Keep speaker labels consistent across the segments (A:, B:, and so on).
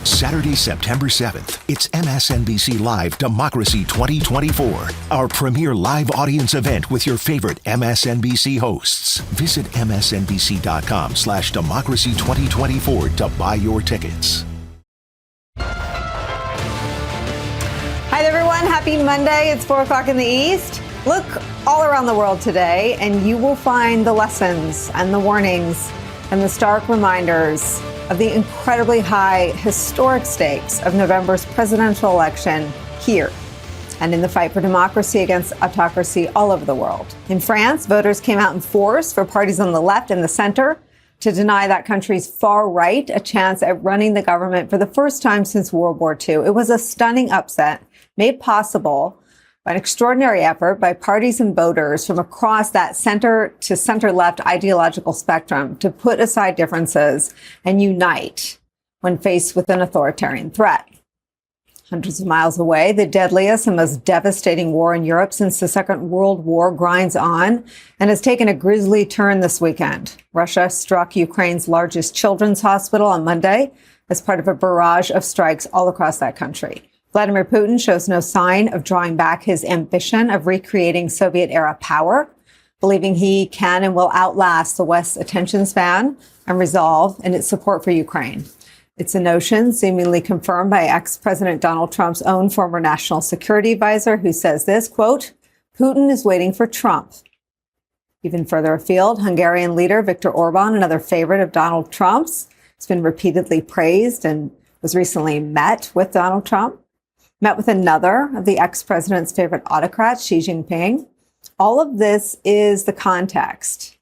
A: Saturday, September 7th, it's MSNBC Live Democracy 2024, our premier live audience event with your favorite MSNBC hosts. Visit msnbc.com/democracy 2024 to buy your tickets.
B: Hi, everyone. Happy Monday. It's 4 o'clock in the East. Look all around the world today, and you will find the lessons and the warnings and the stark reminders of the incredibly high historic stakes of November's presidential election here and in the fight for democracy against autocracy all over the world. In France, voters came out in force for parties on the left and the center to deny that country's far right a chance at running the government for the first time since World War II. It was a stunning upset made possible by an extraordinary effort by parties and voters from across that center to center left ideological spectrum to put aside differences and unite when faced with an authoritarian threat. Hundreds of miles away, the deadliest and most devastating war in Europe since the Second World War grinds on and has taken a grisly turn this weekend. Russia struck Ukraine's largest children's hospital on Monday as part of a barrage of strikes all across that country. Vladimir Putin shows no sign of drawing back his ambition of recreating Soviet-era power, believing he can and will outlast the West's attention span and resolve in its support for Ukraine. It's a notion seemingly confirmed by ex-President Donald Trump's own former national security advisor, who says this, quote, Putin is waiting for Trump. Even further afield, Hungarian leader Viktor Orban, another favorite of Donald Trump's, has been repeatedly praised and was recently met with Donald Trump. Met with another of the ex-president's favorite autocrats, Xi Jinping. All of this is the context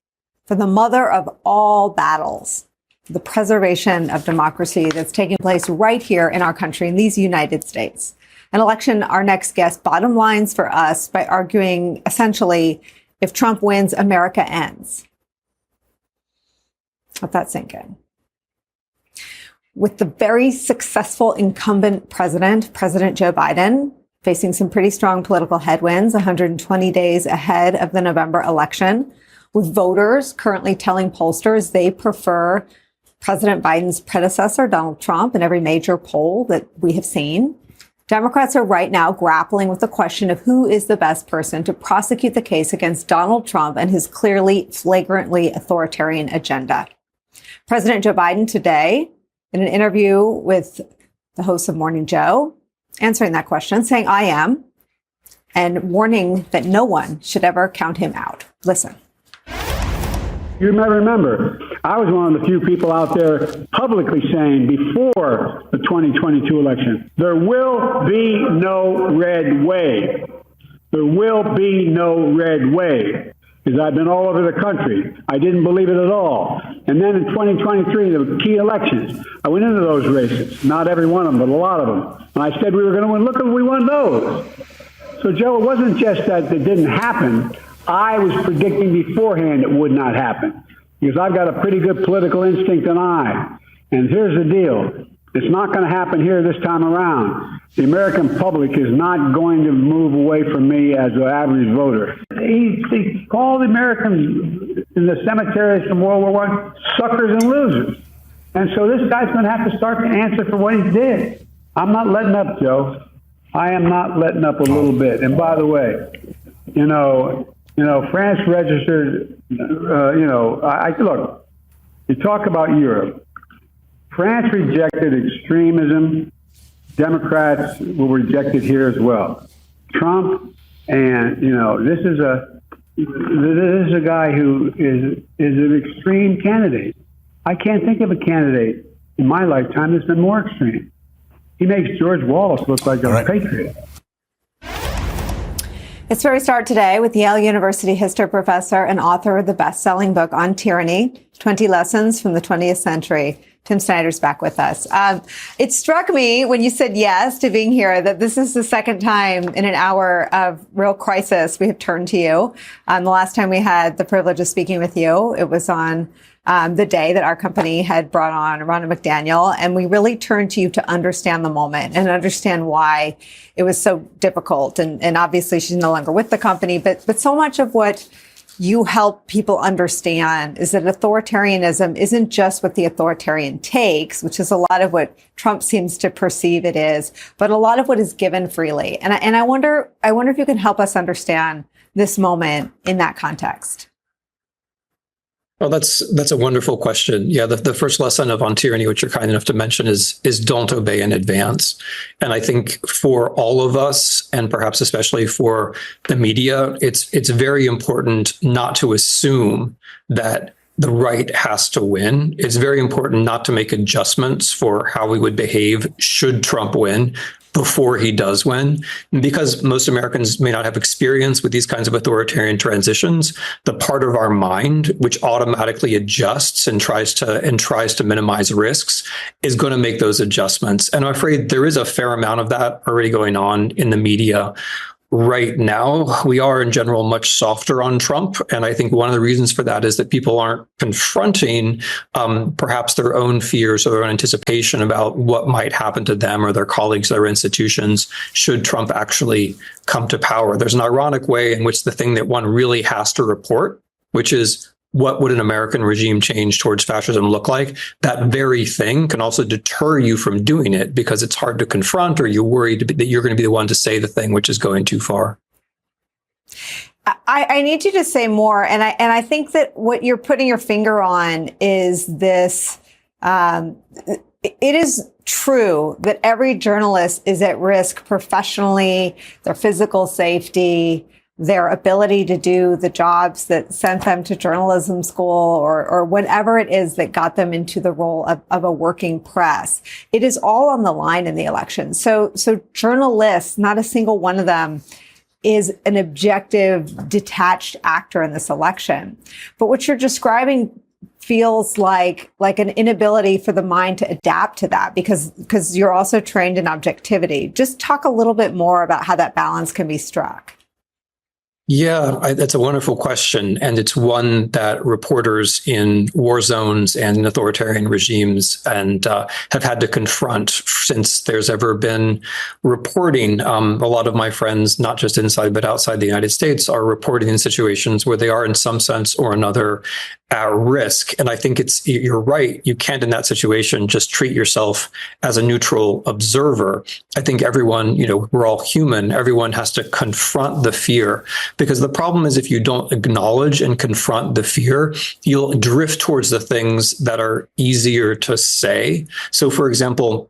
B: for the mother of all battles, the preservation of democracy that's taking place right here in our country, in these United States. An election, our next guest bottom lines for us by arguing essentially, if Trump wins, America ends. Let that sink in. With the very successful incumbent president, President Joe Biden, facing some pretty strong political headwinds 120 days ahead of the November election, with voters currently telling pollsters they prefer President Biden's predecessor, Donald Trump, in every major poll that we have seen. Democrats are right now grappling with the question of who is the best person to prosecute the case against Donald Trump and his clearly, flagrantly authoritarian agenda. President Joe Biden today, in an interview with the host of Morning Joe, answering that question, saying, I am, and warning that no one should ever count him out. Listen.
C: You may remember, I was one of the few people out there publicly saying before the 2022 election, there will be no red wave. There will be no red wave. Because I've been all over the country. I didn't believe it at all. And then in 2023, the key elections, I went into those races. Not every one of them, but a lot of them. And I said we were going to win. Look, we won those. So, Joe, it wasn't just that it didn't happen. I was predicting beforehand it would not happen. Because I've got a pretty good political instinct and eye. And here's the deal. It's not going to happen here this time around. The American public is not going to move away from me as an average voter. He called the Americans in the cemeteries from World War I suckers and losers. And so this guy's going to have to start to answer for what he did. I'm not letting up, Joe. I am not letting up a little bit. And by the way, France registered, look, you talk about Europe. France rejected extremism. Democrats will reject it here as well. Trump, and this is a guy who is an extreme candidate. I can't think of a candidate in my lifetime that's been more extreme. He makes George Wallace look like a patriot.
B: It's where we start today with Yale University history professor and author of the best-selling book on tyranny, 20 Lessons from the 20th Century. Tim Snyder's back with us. It struck me when you said yes to being here that this is the second time in an hour of real crisis we have turned to you. The last time we had the privilege of speaking with you, it was on the day that our company had brought on Ronna McDaniel, and we really turned to you to understand the moment and understand why it was so difficult. And obviously she's no longer with the company, but so much of what you help people understand is that authoritarianism isn't just what the authoritarian takes, which is a lot of what Trump seems to perceive it is, but a lot of what is given freely. And I wonder if you can help us understand this moment in that context.
D: Well, that's a wonderful question. Yeah, the first lesson on tyranny, which you're kind enough to mention, is don't obey in advance. And I think for all of us, and perhaps especially for the media, it's very important not to assume that the right has to win. It's very important not to make adjustments for how we would behave should Trump win before he does win. Because most Americans may not have experience with these kinds of authoritarian transitions, the part of our mind which automatically adjusts and tries to minimize risks is going to make those adjustments. And I'm afraid there is a fair amount of that already going on in the media right now. We are in general much softer on Trump. And I think one of the reasons for that is that people aren't confronting perhaps their own fears or their own anticipation about what might happen to them or their colleagues or institutions should Trump actually come to power. There's an ironic way in which the thing that one really has to report, which is what would an American regime change towards fascism look like? That very thing can also deter you from doing it because it's hard to confront, or you're worried that you're going to be the one to say the thing which is going too far.
B: I need you to say more. And I think that what you're putting your finger on is this. It is true that every journalist is at risk professionally, their physical safety, their ability to do the jobs that sent them to journalism school or whatever it is that got them into the role of a working press. It is all on the line in the election. So journalists, not a single one of them is an objective, detached actor in this election. But what you're describing feels like an inability for the mind to adapt to that because you're also trained in objectivity. Just talk a little bit more about how that balance can be struck.
D: Yeah, that's a wonderful question. And it's one that reporters in war zones and in authoritarian regimes and have had to confront since there's ever been reporting. A lot of my friends, not just inside but outside the United States, are reporting in situations where they are in some sense or another at risk. And I think you're right. You can't in that situation just treat yourself as a neutral observer. I think everyone, we're all human. Everyone has to confront the fear. Because the problem is if you don't acknowledge and confront the fear, you'll drift towards the things that are easier to say. So, for example,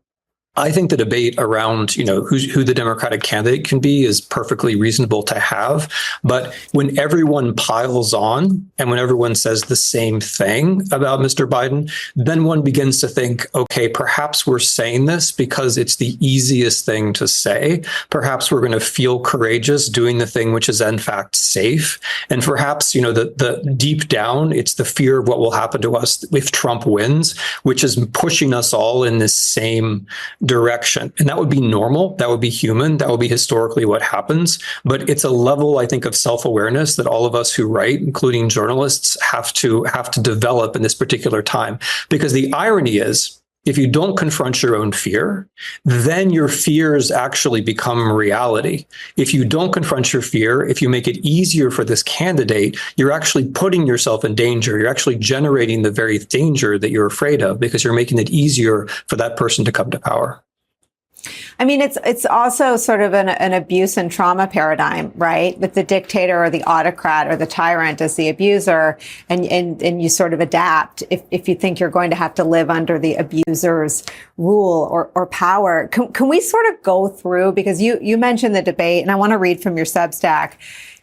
D: I think the debate around, who the Democratic candidate can be is perfectly reasonable to have. But when everyone piles on and when everyone says the same thing about Mr. Biden, then one begins to think, okay, perhaps we're saying this because it's the easiest thing to say. Perhaps we're going to feel courageous doing the thing which is in fact safe. And perhaps, the deep down, it's the fear of what will happen to us if Trump wins, which is pushing us all in this same direction. And that would be normal. That would be human. That would be historically what happens. But it's a level, I think, of self-awareness that all of us who write, including journalists, have to develop in this particular time. Because the irony is, if you don't confront your own fear, then your fears actually become reality. If you don't confront your fear, if you make it easier for this candidate, you're actually putting yourself in danger. You're actually generating the very danger that you're afraid of because you're making it easier for that person to come to power.
B: I mean, it's also sort of an abuse and trauma paradigm, right? With the dictator or the autocrat or the tyrant as the abuser, and you sort of adapt if you think you're going to have to live under the abuser's rule or power. Can we sort of go through, because you mentioned the debate, and I want to read from your Substack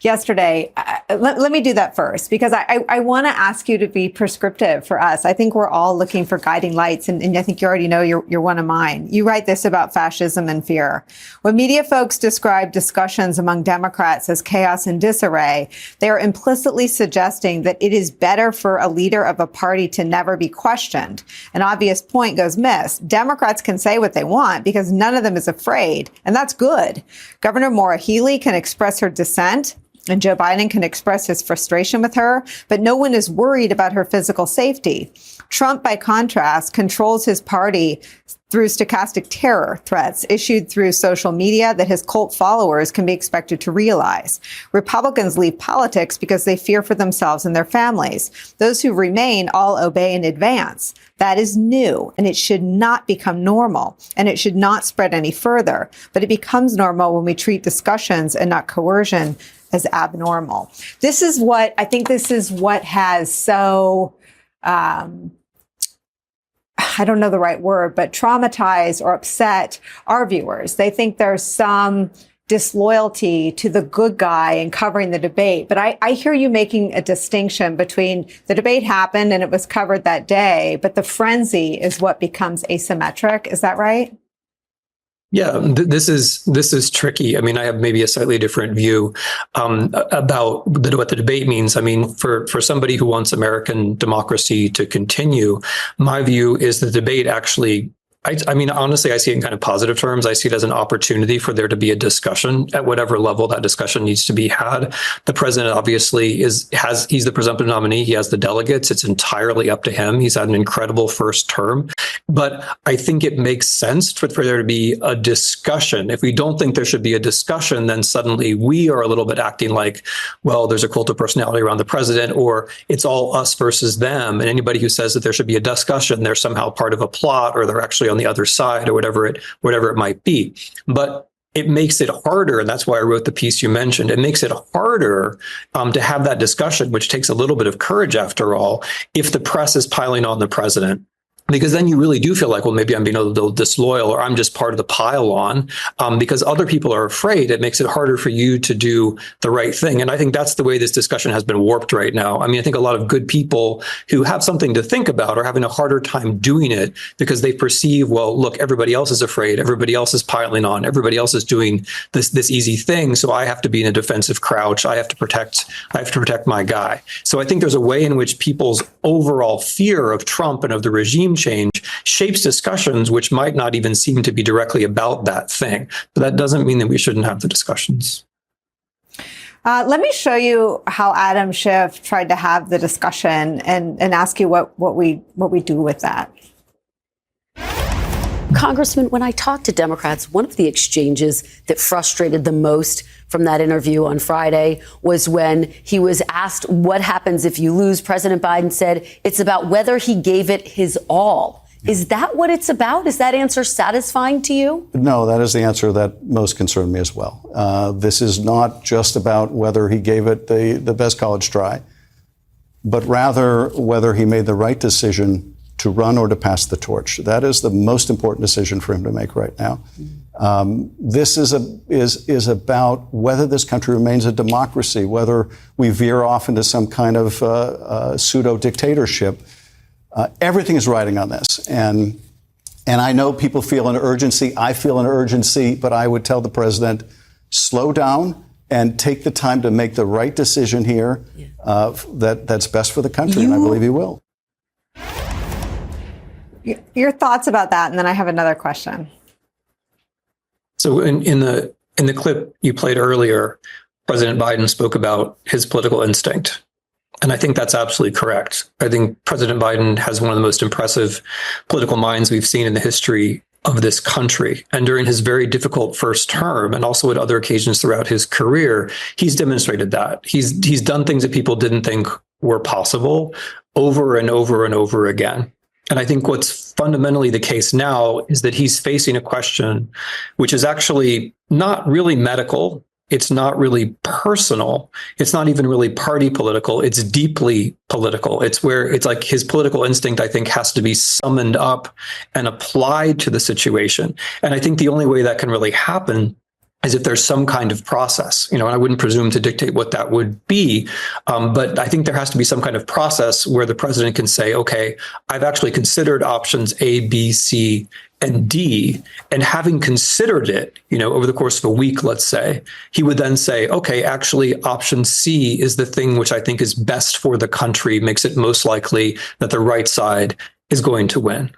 B: yesterday. Let me do that first, because I want to ask you to be prescriptive for us. I think we're all looking for guiding lights, and I think you already know you're one of mine. You write this about fascism and fear. When media folks describe discussions among Democrats as chaos and disarray, they are implicitly suggesting that it is better for a leader of a party to never be questioned. An obvious point goes missed. Democrats can say what they want because none of them is afraid, and that's good. Governor Maura Healey can express her dissent, And Joe Biden can express his frustration with her, but no one is worried about her physical safety. Trump, by contrast, controls his party through stochastic terror threats issued through social media that his cult followers can be expected to realize. Republicans leave politics because they fear for themselves and their families. Those who remain all obey in advance. That is new, and it should not become normal, and it should not spread any further. But it becomes normal when we treat discussions and not coercion as abnormal. This is what has so, I don't know the right word, but traumatized or upset our viewers. They think there's some disloyalty to the good guy in covering the debate. But I hear you making a distinction between the debate happened and it was covered that day, but the frenzy is what becomes asymmetric. Is that right?
D: Yeah, this is tricky. I mean, I have maybe a slightly different view about what the debate means. I mean, for somebody who wants American democracy to continue, my view is the debate actually, I mean, honestly, I see it in kind of positive terms. I see it as an opportunity for there to be a discussion at whatever level that discussion needs to be had. The president obviously he's the presumptive nominee. He has the delegates. It's entirely up to him. He's had an incredible first term. But I think it makes sense for there to be a discussion. If we don't think there should be a discussion, then suddenly we are a little bit acting like, well, there's a cult of personality around the president, or it's all us versus them. And anybody who says that there should be a discussion, they're somehow part of a plot, or they're actually on the other side, or whatever it might be. But it makes it harder, and that's why I wrote the piece you mentioned. It makes it harder to have that discussion, which takes a little bit of courage after all, if the press is piling on the president. Because then you really do feel like, well, maybe I'm being a little disloyal, or I'm just part of the pile on, because other people are afraid. It makes it harder for you to do the right thing. And I think that's the way this discussion has been warped right now. I mean, I think a lot of good people who have something to think about are having a harder time doing it because they perceive, well, look, everybody else is afraid. Everybody else is piling on. Everybody else is doing this easy thing. So I have to be in a defensive crouch. I have to protect my guy. So I think there's a way in which people's overall fear of Trump and of the regime change shapes discussions which might not even seem to be directly about that thing. But that doesn't mean that we shouldn't have the discussions.
B: Let me show you how Adam Schiff tried to have the discussion and ask you what we do with that.
E: Congressman, when I talked to Democrats, one of the exchanges that frustrated the most from that interview on Friday was when he was asked what happens if you lose. President Biden said it's about whether he gave it his all. Is that what it's about? Is that answer satisfying to you?
F: No, that is the answer that most concerned me as well. This is not just about whether he gave it the best college try, but rather whether he made the right decision to run or to pass the torch. That is the most important decision for him to make right now. This is about whether this country remains a democracy, whether we veer off into some kind of pseudo dictatorship. Everything is riding on this, and I know people feel an urgency. I feel an urgency, but I would tell the president, slow down and take the time to make the right decision here. That's best for the country, and I believe he will.
B: Your thoughts about that, and then I have another question.
D: So in the clip you played earlier, President Biden spoke about his political instinct. And I think that's absolutely correct. I think President Biden has one of the most impressive political minds we've seen in the history of this country. And during his very difficult first term, and also at other occasions throughout his career, he's demonstrated that. He's done things that people didn't think were possible over and over and over again. And I think what's fundamentally the case now is that he's facing a question which is actually not really medical. It's not really personal. It's not even really party political. It's deeply political. It's like his political instinct, I think, has to be summoned up and applied to the situation. And I think the only way that can really happen is if there's some kind of process, and I wouldn't presume to dictate what that would be. But I think there has to be some kind of process where the president can say, okay, I've actually considered options A, B, C, and D. And having considered it, over the course of a week, let's say, he would then say, okay, actually option C is the thing which I think is best for the country, makes it most likely that the right side is going to win.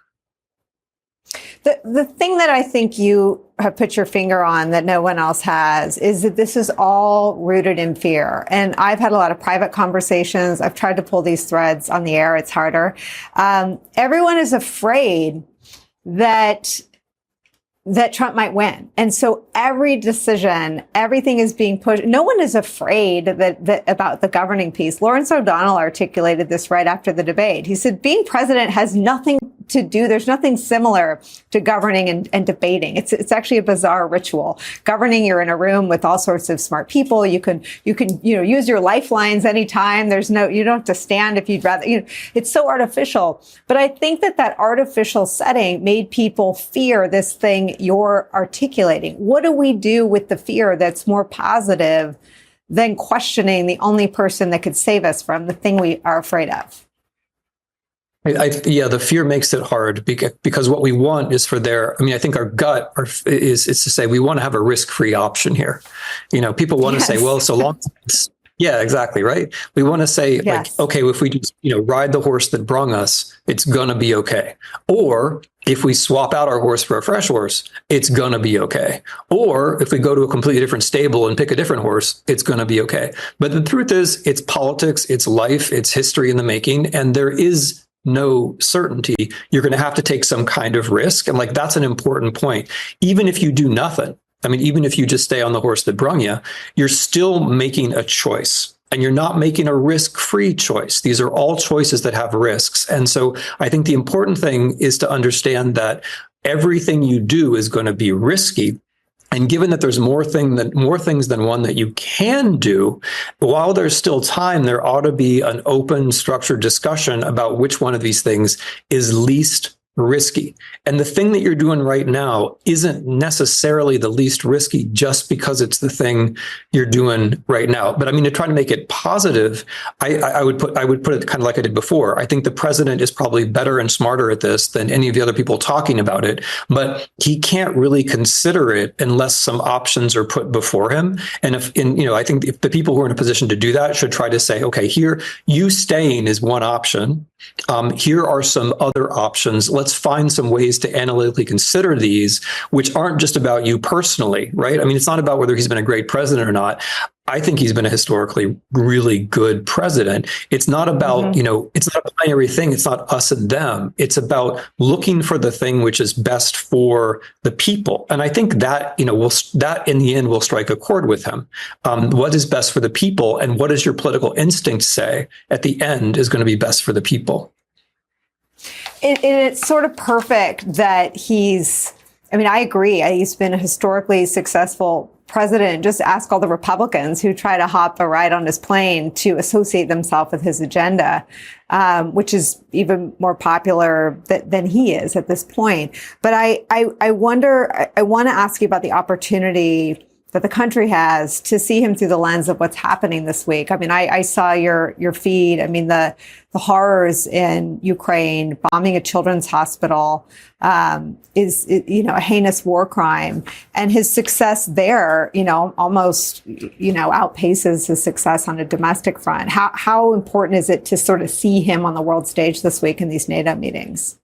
B: The thing that I think you have put your finger on that no one else has is that this is all rooted in fear. And I've had a lot of private conversations. I've tried to pull these threads on the air. It's harder. Everyone is afraid that Trump might win. And so every decision, everything is being pushed. No one is afraid that about the governing piece. Lawrence O'Donnell articulated this right after the debate. He said, being president has nothing to do. There's nothing similar to governing and debating. It's actually a bizarre ritual. Governing, you're in a room with all sorts of smart people. You can use your lifelines anytime. You don't have to stand if you'd rather, it's so artificial. But I think that artificial setting made people fear this thing you're articulating. What do we do with the fear that's more positive than questioning the only person that could save us from the thing we are afraid of?
D: The fear makes it hard because what we want is I think our gut is to say we want to have a risk-free option here. People want to say, well, so long. Yeah, exactly. Right. We want to say like, okay, if we just, ride the horse that brung us, it's going to be okay. Or if we swap out our horse for a fresh horse, it's going to be okay. Or if we go to a completely different stable and pick a different horse, it's going to be okay. But the truth is, it's politics, it's life, it's history in the making. And there is no certainty. You're going to have to take some kind of risk. And that's an important point. Even if you do nothing, even if you just stay on the horse that brung you, you're still making a choice. And you're not making a risk-free choice. These are all choices that have risks. And so I think the important thing is to understand that everything you do is going to be risky. And given that there's more things than one that you can do, while there's still time, there ought to be an open, structured discussion about which one of these things is least risky. And the thing that you're doing right now isn't necessarily the least risky just because it's the thing you're doing right now. But to try to make it positive, I would put it kind of like I did before. I think the president is probably better and smarter at this than any of the other people talking about it, but he can't really consider it unless some options are put before him. And I think if the people who are in a position to do that should try to say, okay, here, you staying is one option. Here are some other options. Let's find some ways to analytically consider these, which aren't just about you personally, right? It's not about whether he's been a great president or not. I think he's been a historically really good president. It's not about, it's not a binary thing. It's not us and them. It's about looking for the thing which is best for the people. And I think that, that in the end will strike a chord with him. What is best for the people and what does your political instinct say at the end is going to be best for the people.
B: It's sort of perfect that I agree. He's been a historically successful president. Just ask all the Republicans who try to hop a ride on his plane to associate themselves with his agenda, which is even more popular than he is at this point. But I wonder, I want to ask you about the opportunity that the country has to see him through the lens of what's happening this week. I saw your feed. The horrors in Ukraine, bombing a children's hospital, is a heinous war crime, and his success there, almost outpaces his success on a domestic front. How important is it to sort of see him on the world stage this week in these NATO meetings?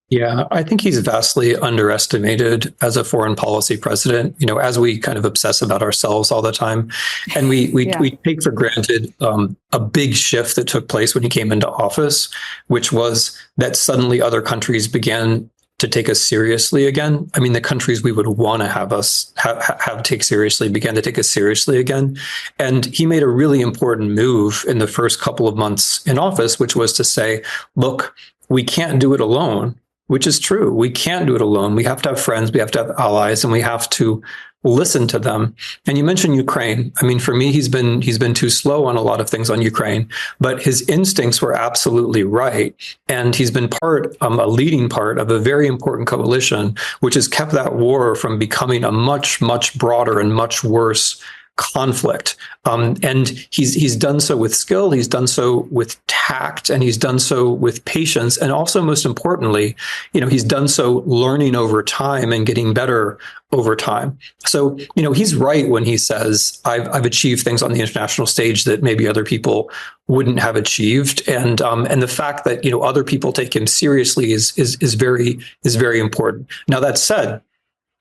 D: Yeah, I think he's vastly underestimated as a foreign policy president, as we kind of obsess about ourselves all the time. And we take for granted a big shift that took place when he came into office, which was that suddenly other countries began to take us seriously again. The countries we would want to have us have take seriously began to take us seriously again. And he made a really important move in the first couple of months in office, which was to say, look, we can't do it alone. Which is true. We can't do it alone. We have to have friends, we have to have allies, and we have to listen to them. And you mentioned Ukraine. For me, he's been too slow on a lot of things on Ukraine, but his instincts were absolutely right. And he's been a leading part of a very important coalition, which has kept that war from becoming a much, much broader and much worse conflict. And he's done so with skill, he's done so with tact, and he's done so with patience. And also, most importantly, he's done so learning over time and getting better over time. So, he's right when he says, I've achieved things on the international stage that maybe other people wouldn't have achieved. And the fact that, other people take him seriously is very important. Now, that said,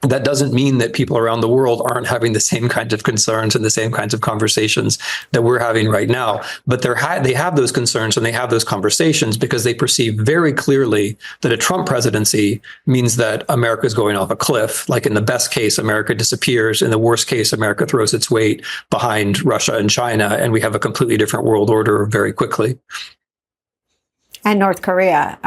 D: that doesn't mean that people around the world aren't having the same kinds of concerns and the same kinds of conversations that we're having right now. But they have those concerns and they have those conversations because they perceive very clearly that a Trump presidency means that America is going off a cliff. Like in the best case, America disappears. In the worst case, America throws its weight behind Russia and China, and we have a completely different world order very quickly.
B: And North Korea,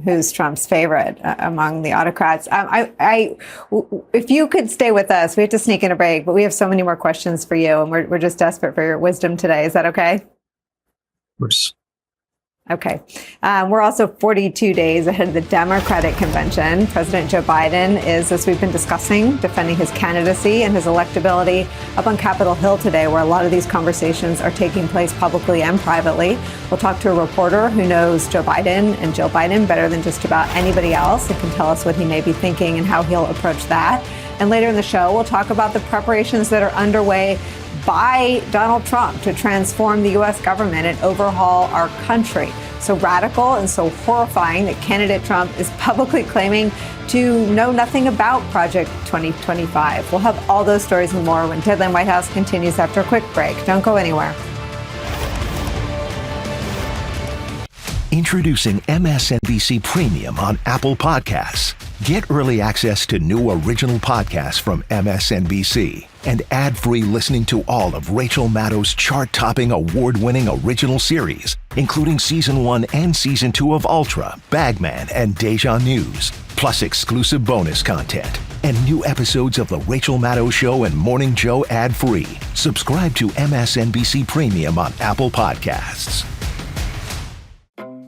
B: who's Trump's favorite among the autocrats. If you could stay with us, we have to sneak in a break, but we have so many more questions for you, and we're just desperate for your wisdom today. Is that okay?
D: Of course.
B: Okay. We're also 42 days ahead of the Democratic convention. President Joe Biden is, as we've been discussing, defending his candidacy and his electability up on Capitol Hill today, where a lot of these conversations are taking place publicly and privately. We'll talk to a reporter who knows Joe Biden and Jill Biden better than just about anybody else and can tell us what he may be thinking and how he'll approach that. And later in the show, we'll talk about the preparations that are underway by Donald Trump to transform the U.S. government and overhaul our country. So radical and so horrifying that candidate Trump is publicly claiming to know nothing about Project 2025. We'll have all those stories and more when Deadline White House continues after a quick break. Don't go anywhere.
A: Introducing MSNBC Premium on Apple Podcasts. Get early access to new original podcasts from MSNBC and ad-free listening to all of Rachel Maddow's chart-topping, award-winning original series, including Season 1 and Season 2 of Ultra, Bagman, and Deja News, plus exclusive bonus content and new episodes of The Rachel Maddow Show and Morning Joe ad-free. Subscribe to MSNBC Premium on Apple Podcasts.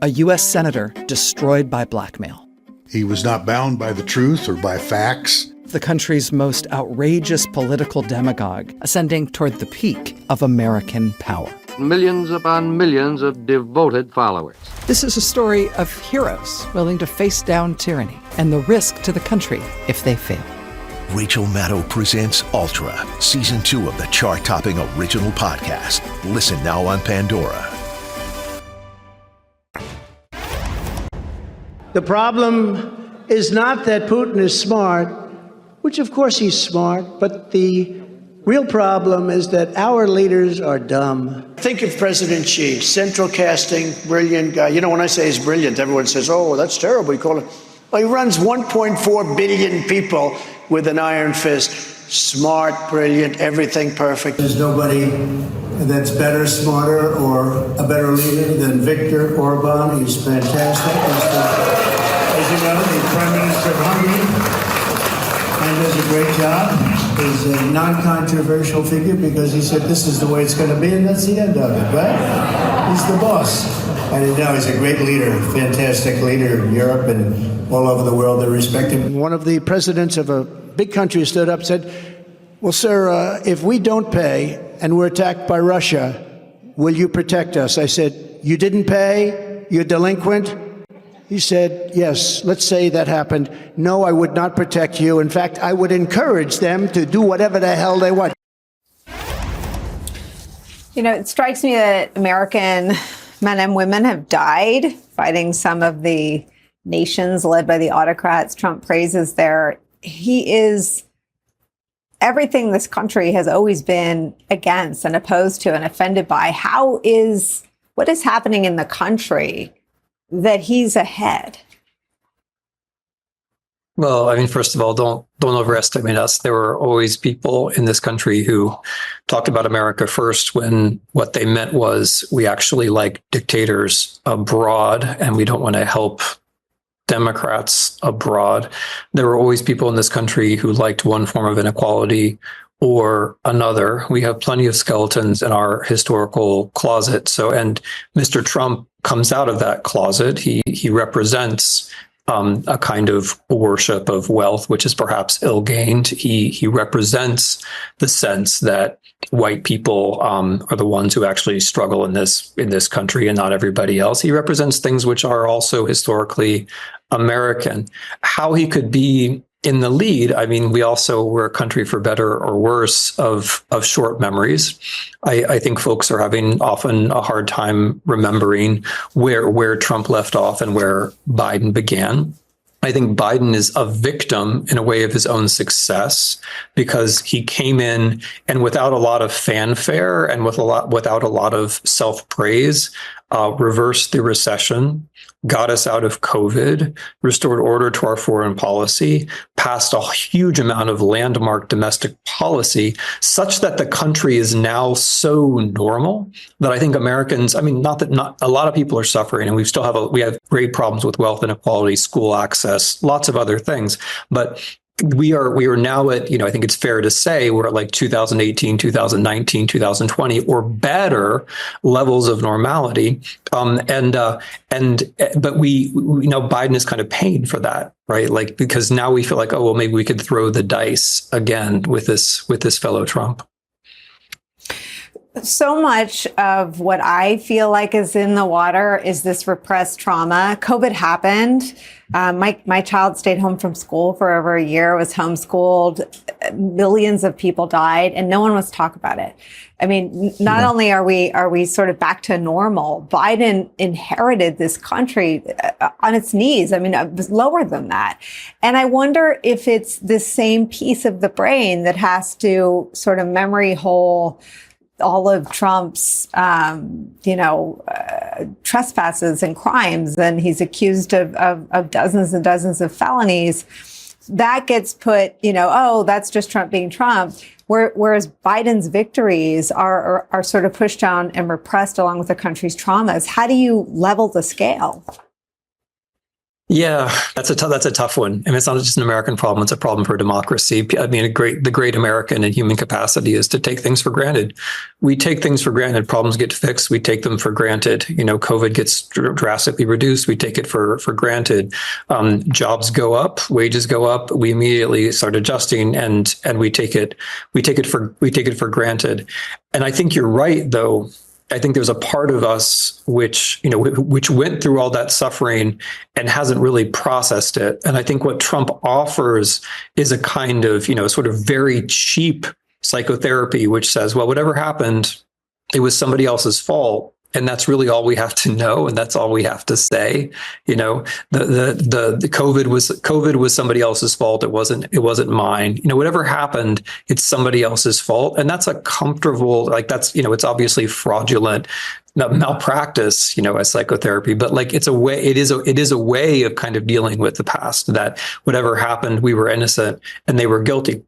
G: A U.S. senator destroyed by blackmail.
H: He was not bound by the truth or by facts.
G: The country's most outrageous political demagogue ascending toward the peak of American power.
I: Millions upon millions of devoted followers.
G: This is a story of heroes willing to face down tyranny and the risk to the country if they fail.
A: Rachel Maddow presents Ultra, Season 2 of the chart-topping original podcast. Listen now on Pandora.
J: The problem is not that Putin is smart, which of course he's smart, but the real problem is that our leaders are dumb. Think of President Xi, central casting, brilliant guy. When I say he's brilliant, everyone says, oh, that's terrible. You call him. Well, he runs 1.4 billion people with an iron fist. Smart, brilliant, everything perfect. There's nobody that's better, smarter, or a better leader than Viktor Orban. He's fantastic. As you know, the Prime Minister of Hungary, and does a great job. He's a non-controversial figure because he said this is the way it's going to be, and that's the end of it, right? He's the boss. And he's a great leader, fantastic leader in Europe and all over the world. They respect him. One of the presidents of a big country stood up and said, well, sir, if we don't pay and we're attacked by Russia, will you protect us? I said, you didn't pay? You're delinquent? He said, yes, let's say that happened. No, I would not protect you. In fact, I would encourage them to do whatever the hell they want.
B: It strikes me that American men and women have died fighting some of the nations led by the autocrats Trump praises there. He is everything this country has always been against and opposed to and offended by. What is happening in the country that he's ahead?
D: Well, first of all, don't overestimate us. There were always people in this country who talked about America first when what they meant was we actually like dictators abroad and we don't want to help Democrats abroad. There were always people in this country who liked one form of inequality or another. We have plenty of skeletons in our historical closet. And Mr. Trump comes out of that closet. He represents a kind of worship of wealth, which is perhaps ill-gained. He represents the sense that white people are the ones who actually struggle in this country and not everybody else. He represents things which are also historically American. How he could be in the lead, I mean, we also were a country, for better or worse, of short memories. I think folks are having often a hard time remembering where Trump left off and where Biden began. I think Biden is a victim in a way of his own success, because he came in and without a lot of fanfare and without a lot of self-praise, reversed the recession, got us out of COVID, restored order to our foreign policy, passed a huge amount of landmark domestic policy, such that the country is now so normal that I think Americans, I mean, not a lot of people are suffering, and we have great problems with wealth inequality, school access, lots of other things, but we are now at, I think it's fair to say we're at like 2018, 2019, 2020 or better levels of normality. But we Biden is kind of paying for that, right? Like, because now we feel like, oh, well, maybe we could throw the dice again with this fellow Trump.
B: So much of what I feel like is in the water is this repressed trauma. COVID happened. My child stayed home from school for over a year, was homeschooled. Millions of people died, and no one wants to talk about it. I mean, not only are we sort of back to normal, Biden inherited this country on its knees. I mean, it was lower than that. And I wonder if it's the same piece of the brain that has to sort of memory hole all of Trump's, trespasses and crimes, and he's accused of dozens and dozens of felonies. That gets put, oh, that's just Trump being Trump. Whereas Biden's victories are sort of pushed down and repressed along with the country's traumas. How do you level the scale?
D: Yeah, that's a tough one. I mean, it's not just an American problem; it's a problem for democracy. I mean, the great American and human capacity is to take things for granted. We take things for granted. Problems get fixed. We take them for granted. COVID gets drastically reduced. We take it for granted. Jobs go up, wages go up. We immediately start adjusting, and we take it for granted. And I think you're right, though. I think there's a part of us which went through all that suffering and hasn't really processed it. And I think what Trump offers is a kind of, sort of very cheap psychotherapy, which says, well, whatever happened, it was somebody else's fault. And that's really all we have to know, and that's all we have to say. The COVID was somebody else's fault. It wasn't mine. Whatever happened, it's somebody else's fault, and that's a comfortable, it's obviously fraudulent malpractice, as psychotherapy, but it's a way. It is a way of kind of dealing with the past. That whatever happened, we were innocent and they were guilty.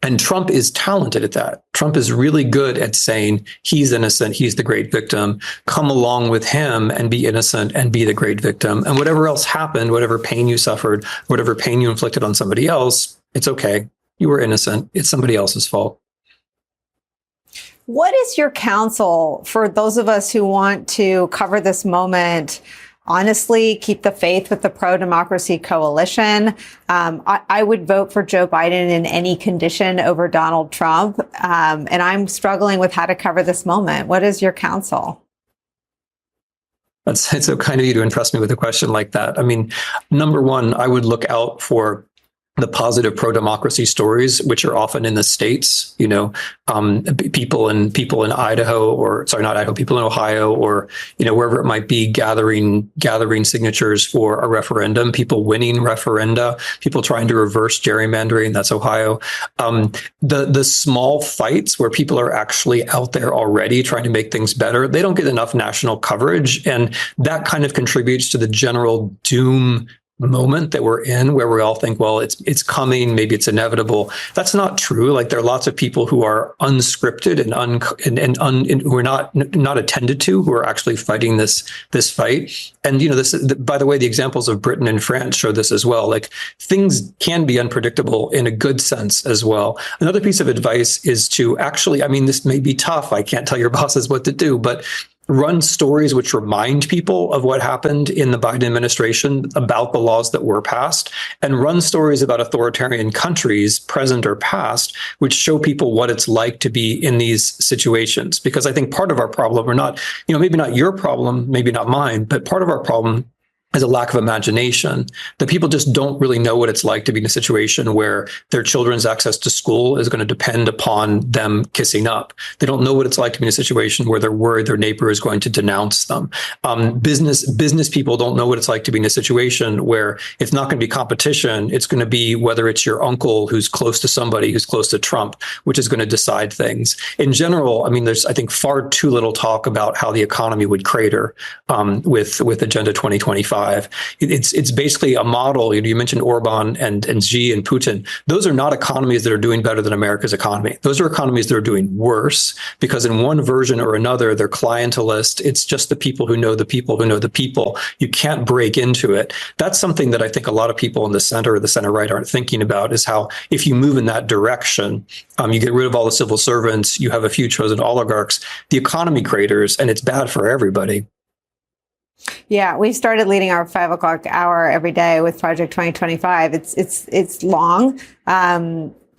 D: And Trump is talented at that. Trump is really good at saying he's innocent, he's the great victim. Come along with him and be innocent and be the great victim. And whatever else happened, whatever pain you suffered, whatever pain you inflicted on somebody else, it's okay. You were innocent. It's somebody else's fault.
B: What is your counsel for those of us who want to cover this moment? Honestly, keep the faith with the pro-democracy coalition. I would vote for Joe Biden in any condition over Donald Trump. And I'm struggling with how to cover this moment. What is your counsel?
D: It's so kind of you to entrust me with a question like that. I mean, number one, I would look out for the positive pro-democracy stories, which are often in the states, people in Idaho, or sorry, not Idaho, people in Ohio, or, wherever it might be, gathering signatures for a referendum, people winning referenda, people trying to reverse gerrymandering. That's Ohio. The small fights where people are actually out there already trying to make things better, they don't get enough national coverage. And that kind of contributes to the general doom moment that we're in, where we all think, well, it's coming, maybe it's inevitable. That's not true. There are lots of people who are unscripted and who are not attended to, who are actually fighting this fight. And by the way, the examples of Britain and France show this as well. Things can be unpredictable in a good sense as well. Another piece of advice is to actually, this may be tough. I can't tell your bosses what to do, but run stories which remind people of what happened in the Biden administration about the laws that were passed, and run stories about authoritarian countries, present or past, which show people what it's like to be in these situations. Because I think part of our problem, or not, maybe not your problem, maybe not mine, but part of our problem is a lack of imagination, that people just don't really know what it's like to be in a situation where their children's access to school is going to depend upon them kissing up. They don't know what it's like to be in a situation where they're worried their neighbor is going to denounce them. Business people don't know what it's like to be in a situation where it's not going to be competition. It's going to be whether it's your uncle who's close to somebody who's close to Trump, which is going to decide things. In general, I mean, there's, I think, far too little talk about how the economy would crater with Agenda 2025. It's basically a model. You mentioned Orban and Xi and Putin. Those are not economies that are doing better than America's economy. Those are economies that are doing worse because in one version or another, they're clientelist. It's just the people who know the people who know the people. You can't break into it. That's something that I think a lot of people in the center or the center right aren't thinking about, is how if you move in that direction, you get rid of all the civil servants, you have a few chosen oligarchs, the economy craters, and it's bad for everybody.
B: Yeah, we started leading our 5 o'clock hour every day with Project 2025. It's long.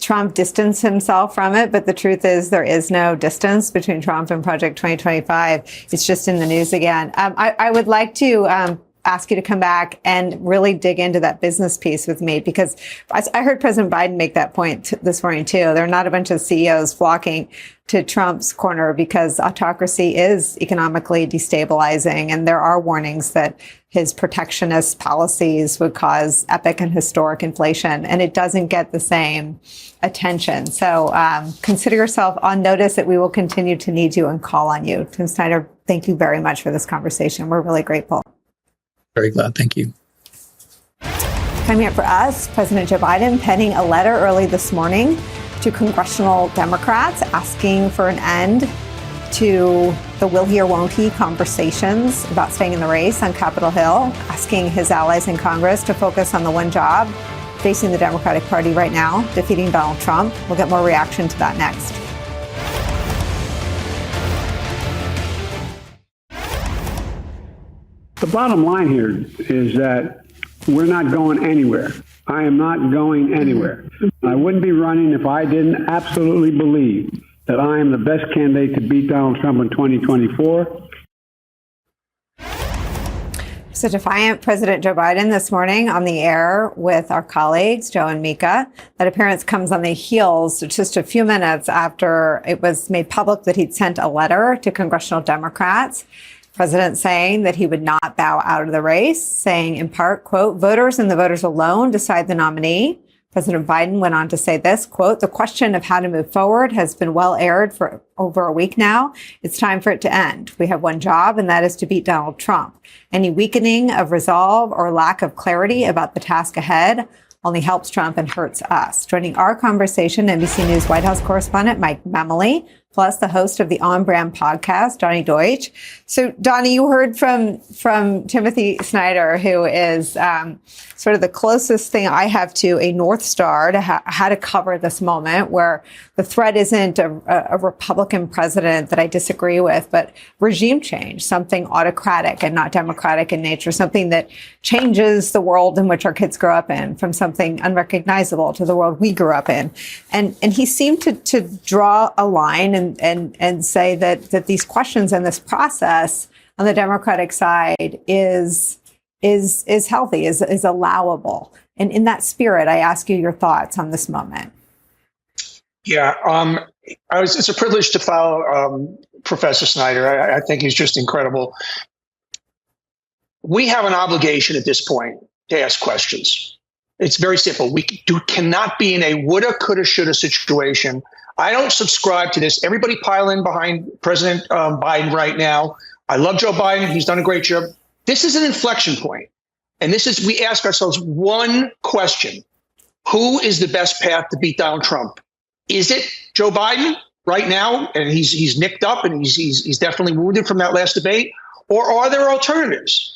B: Trump distanced himself from it, but the truth is there is no distance between Trump and Project 2025. It's just in the news again. I would like to ask you to come back and really dig into that business piece with me, because I heard President Biden make that point this morning too. There are not a bunch of CEOs flocking to Trump's corner because autocracy is economically destabilizing, and there are warnings that his protectionist policies would cause epic and historic inflation, and it doesn't get the same attention. So consider yourself on notice that we will continue to need you and call on you. Tim Snyder, thank you very much for this conversation. We're really grateful.
D: Very glad. Thank you.
B: Coming up for us, President Joe Biden penning a letter early this morning to congressional Democrats asking for an end to the will he or won't he conversations about staying in the race on Capitol Hill, asking his allies in Congress to focus on the one job facing the Democratic Party right now, defeating Donald Trump. We'll get more reaction to that next.
C: The bottom line here is that we're not going anywhere. I am not going anywhere. I wouldn't be running if I didn't absolutely believe that I am the best candidate to beat Donald Trump in 2024.
B: So defiant President Joe Biden this morning on the air with our colleagues, Joe and Mika. That appearance comes on the heels just a few minutes after it was made public that he'd sent a letter to congressional Democrats. President saying that he would not bow out of the race, saying in part, quote, voters and the voters alone decide the nominee. President Biden went on to say this, quote, the question of how to move forward has been well aired for over a week now. It's time for it to end. We have one job, and that is to beat Donald Trump. Any weakening of resolve or lack of clarity about the task ahead only helps Trump and hurts us. Joining our conversation, NBC News White House correspondent Mike Memoli, plus the host of the On Brand podcast, Donny Deutsch. So, Donny, you heard from Timothy Snyder, who is sort of the closest thing I have to a North Star to how to cover this moment, where the threat isn't a Republican president that I disagree with, but regime change, something autocratic and not democratic in nature, something that changes the world in which our kids grow up in, from something unrecognizable to the world we grew up in. And he seemed to draw a line and say that these questions and this process on the Democratic side is healthy, is allowable. And in that spirit, I ask you your thoughts on this moment.
K: Yeah, it's a privilege to follow Professor Snyder. I think he's just incredible. We have an obligation at this point to ask questions. It's very simple. We cannot be in a woulda, coulda, shoulda situation. I don't subscribe to this. Everybody pile in behind President Biden right now. I love Joe Biden. He's done a great job. This is an inflection point. And we ask ourselves one question. Who is the best path to beat Donald Trump? Is it Joe Biden right now? And he's nicked up and he's definitely wounded from that last debate. Or are there alternatives?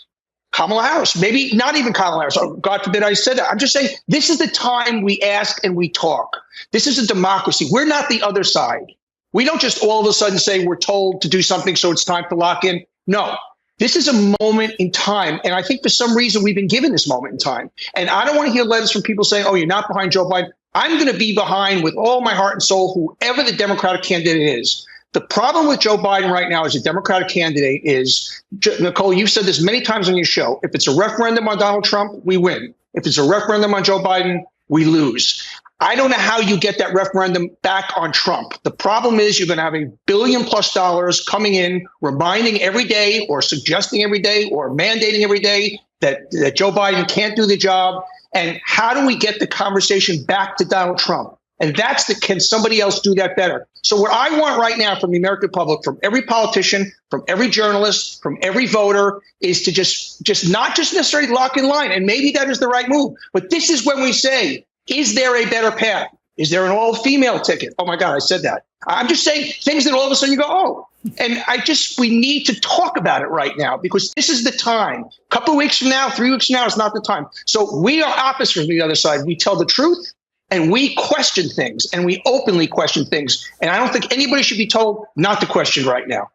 K: Kamala Harris, maybe not even Kamala Harris. Oh, God forbid I said that. I'm just saying this is the time we ask and we talk. This is a democracy. We're not the other side. We don't just all of a sudden say we're told to do something, so it's time to lock in. No, this is a moment in time. And I think for some reason we've been given this moment in time. And I don't want to hear letters from people saying, oh, you're not behind Joe Biden. I'm going to be behind with all my heart and soul, whoever the Democratic candidate is. The problem with Joe Biden right now as a Democratic candidate is, Nicolle, you've said this many times on your show, if it's a referendum on Donald Trump, we win. If it's a referendum on Joe Biden, we lose. I don't know how you get that referendum back on Trump. The problem is you're going to have $1 billion+ coming in, reminding every day or suggesting every day or mandating every day that Joe Biden can't do the job. And how do we get the conversation back to Donald Trump? And that's can somebody else do that better? So what I want right now from the American public, from every politician, from every journalist, from every voter, is to just not just necessarily lock in line. And maybe that is the right move. But this is when we say, is there a better path? Is there an all-female ticket? Oh, my God, I said that. I'm just saying things that all of a sudden you go, oh. And we need to talk about it right now, because this is the time. A couple of weeks from now, 3 weeks from now is not the time. So we are opposite from the other side. We tell the truth. And we question things, and we openly question things. And I don't think anybody should be told not to question right now.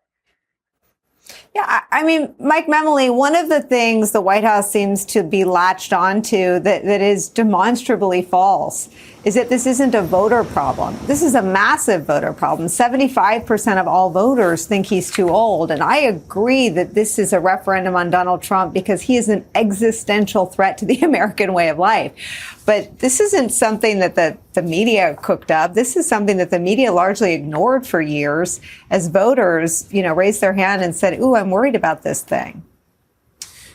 B: Yeah, I mean, Mike Memoli, one of the things the White House seems to be latched onto that is demonstrably false is that this isn't a voter problem. This is a massive voter problem. 75% of all voters think he's too old. And I agree that this is a referendum on Donald Trump because he is an existential threat to the American way of life. But this isn't something that the media cooked up. This is something that the media largely ignored for years as voters, raised their hand and said, ooh, I'm worried about this thing.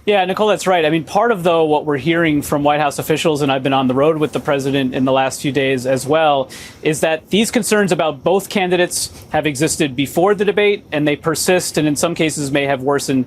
L: Yeah, Nicolle, that's right. I mean, part of, though, what we're hearing from White House officials, and I've been on the road with the president in the last few days as well, is that these concerns about both candidates have existed before the debate, and they persist, and in some cases may have worsened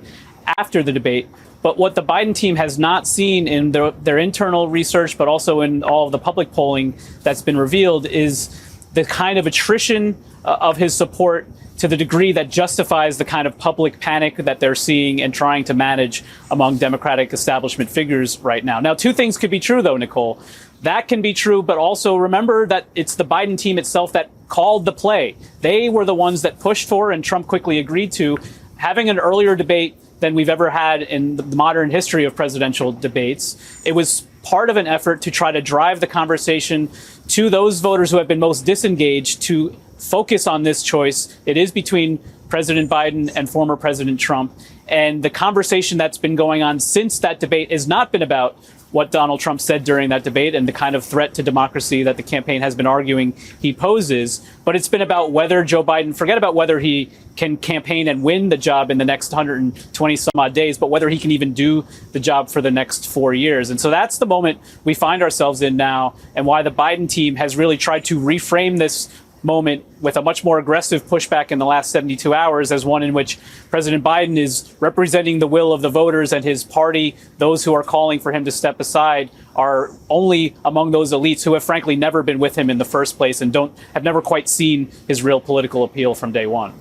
L: after the debate. But what the Biden team has not seen in their internal research, but also in all of the public polling that's been revealed, is the kind of attrition of his support to the degree that justifies the kind of public panic that they're seeing and trying to manage among Democratic establishment figures right now. Now, two things could be true, though, Nicolle. That can be true, but also remember that it's the Biden team itself that called the play. They were the ones that pushed for, and Trump quickly agreed to, having an earlier debate than we've ever had in the modern history of presidential debates. It was part of an effort to try to drive the conversation to those voters who have been most disengaged to focus on this choice. It is between President Biden and former President Trump. And the conversation that's been going on since that debate has not been about what Donald Trump said during that debate and the kind of threat to democracy that the campaign has been arguing he poses. But it's been about whether Joe Biden, forget about whether he can campaign and win the job in the next 120 some odd days, but whether he can even do the job for the next 4 years. And so that's the moment we find ourselves in now, and why the Biden team has really tried to reframe this moment with a much more aggressive pushback in the last 72 hours as one in which President Biden is representing the will of the voters, and his party, those who are calling for him to step aside, are only among those elites who have frankly never been with him in the first place and have never quite seen his real political appeal from day one.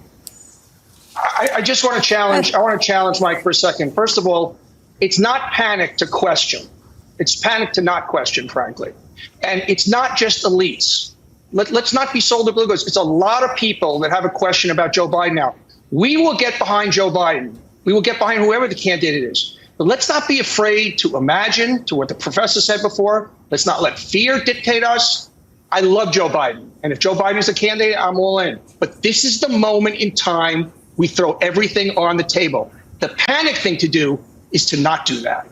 K: I just want to challenge Mike for a second. First of all, it's not panic to question. It's panic to not question, frankly. And it's not just elites. Let's not be sold to blue goods. It's a lot of people that have a question about Joe Biden now. We will get behind Joe Biden. We will get behind whoever the candidate is. But let's not be afraid to imagine, to what the professor said before. Let's not let fear dictate us. I love Joe Biden. And if Joe Biden is a candidate, I'm all in. But this is the moment in time we throw everything on the table. The panic thing to do is to not do that.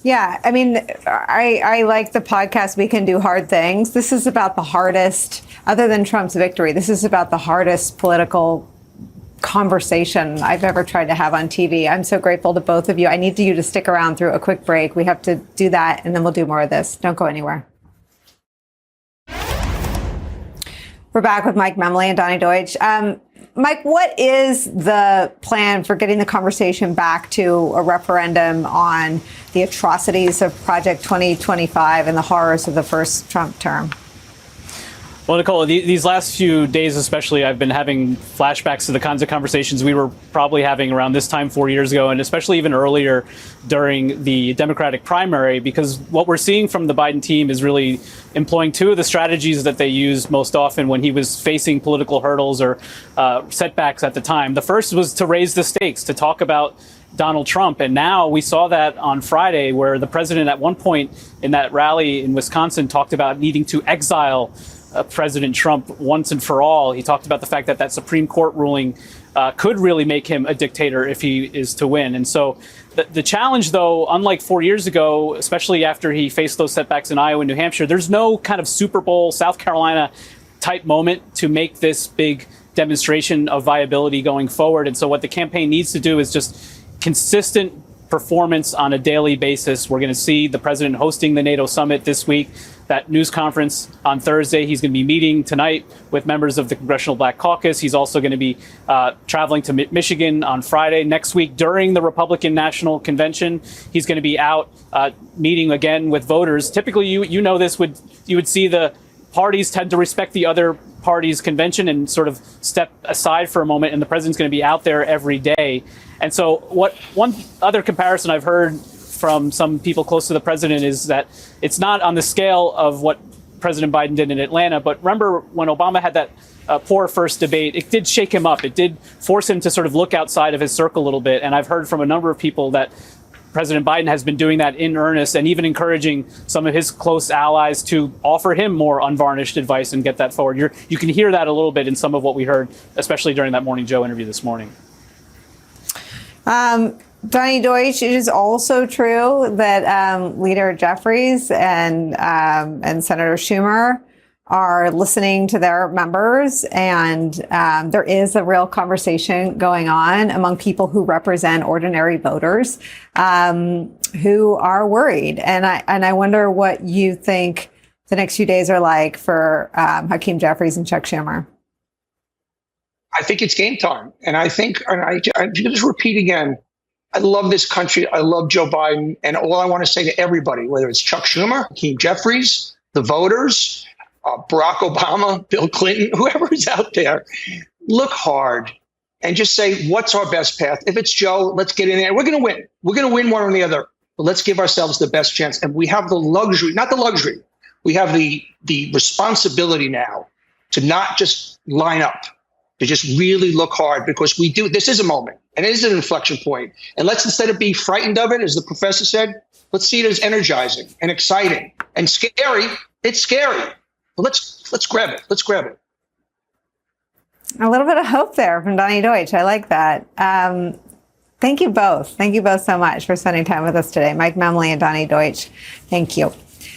B: Yeah, I mean, I like the podcast We Can Do Hard Things. This is about the hardest, other than Trump's victory, this is about the hardest political conversation I've ever tried to have on TV. I'm so grateful to both of you. I need you to stick around through a quick break. We have to do that, and then we'll do more of this. Don't go anywhere. We're back with Mike Memoli and Donny Deutsch. Mike, what is the plan for getting the conversation back to a referendum on the atrocities of Project 2025 and the horrors of the first Trump term?
L: Well, Nicolle, these last few days especially, I've been having flashbacks to the kinds of conversations we were probably having around this time 4 years ago, and especially even earlier during the Democratic primary, because what we're seeing from the Biden team is really employing two of the strategies that they used most often when he was facing political hurdles or setbacks at the time. The first was to raise the stakes, to talk about Donald Trump. And now we saw that on Friday, where the president at one point in that rally in Wisconsin talked about needing to exile President Trump once and for all. He talked about the fact that that Supreme Court ruling could really make him a dictator if he is to win. And so the challenge, though, unlike 4 years ago, especially after he faced those setbacks in Iowa and New Hampshire, there's no kind of Super Bowl, South Carolina type moment to make this big demonstration of viability going forward. And so what the campaign needs to do is just consistent performance on a daily basis. We're going to see the president hosting the NATO summit this week, that news conference on Thursday. He's going to be meeting tonight with members of the Congressional Black Caucus. He's also going to be traveling to Michigan on Friday. Next week, during the Republican National Convention, he's going to be out meeting again with voters. Typically, you know this, you would see the parties tend to respect the other party's convention and sort of step aside for a moment, and the president's going to be out there every day. And so one other comparison I've heard from some people close to the president is that it's not on the scale of what President Biden did in Atlanta. But remember when Obama had that poor first debate, it did shake him up. It did force him to sort of look outside of his circle a little bit. And I've heard from a number of people that President Biden has been doing that in earnest, and even encouraging some of his close allies to offer him more unvarnished advice and get that forward. You can hear that a little bit in some of what we heard, especially during that Morning Joe interview this morning.
B: Donny Deutsch, it is also true that Leader Jeffries and Senator Schumer are listening to their members, and there is a real conversation going on among people who represent ordinary voters who are worried. And I wonder what you think the next few days are like for Hakeem Jeffries and Chuck Schumer.
K: I think it's game time. And I think, and I just repeat again, I love this country. I love Joe Biden. And all I want to say to everybody, whether it's Chuck Schumer, Hakeem Jeffries, the voters, Barack Obama, Bill Clinton, whoever is out there, look hard and just say, what's our best path? If it's Joe, let's get in there. We're going to win. We're going to win one or the other. But let's give ourselves the best chance. And we have the luxury, not the luxury, we have the responsibility now to not just line up, to just really look hard, because we do. This is a moment, and it is an inflection point. And let's, instead of being frightened of it, as the professor said, let's see it as energizing and exciting and scary. It's scary. But let's grab it. Let's grab it.
B: A little bit of hope there from Donny Deutsch. I like that. Thank you both. Thank you both so much for spending time with us today. Mike Memoli and Donny Deutsch. Thank you.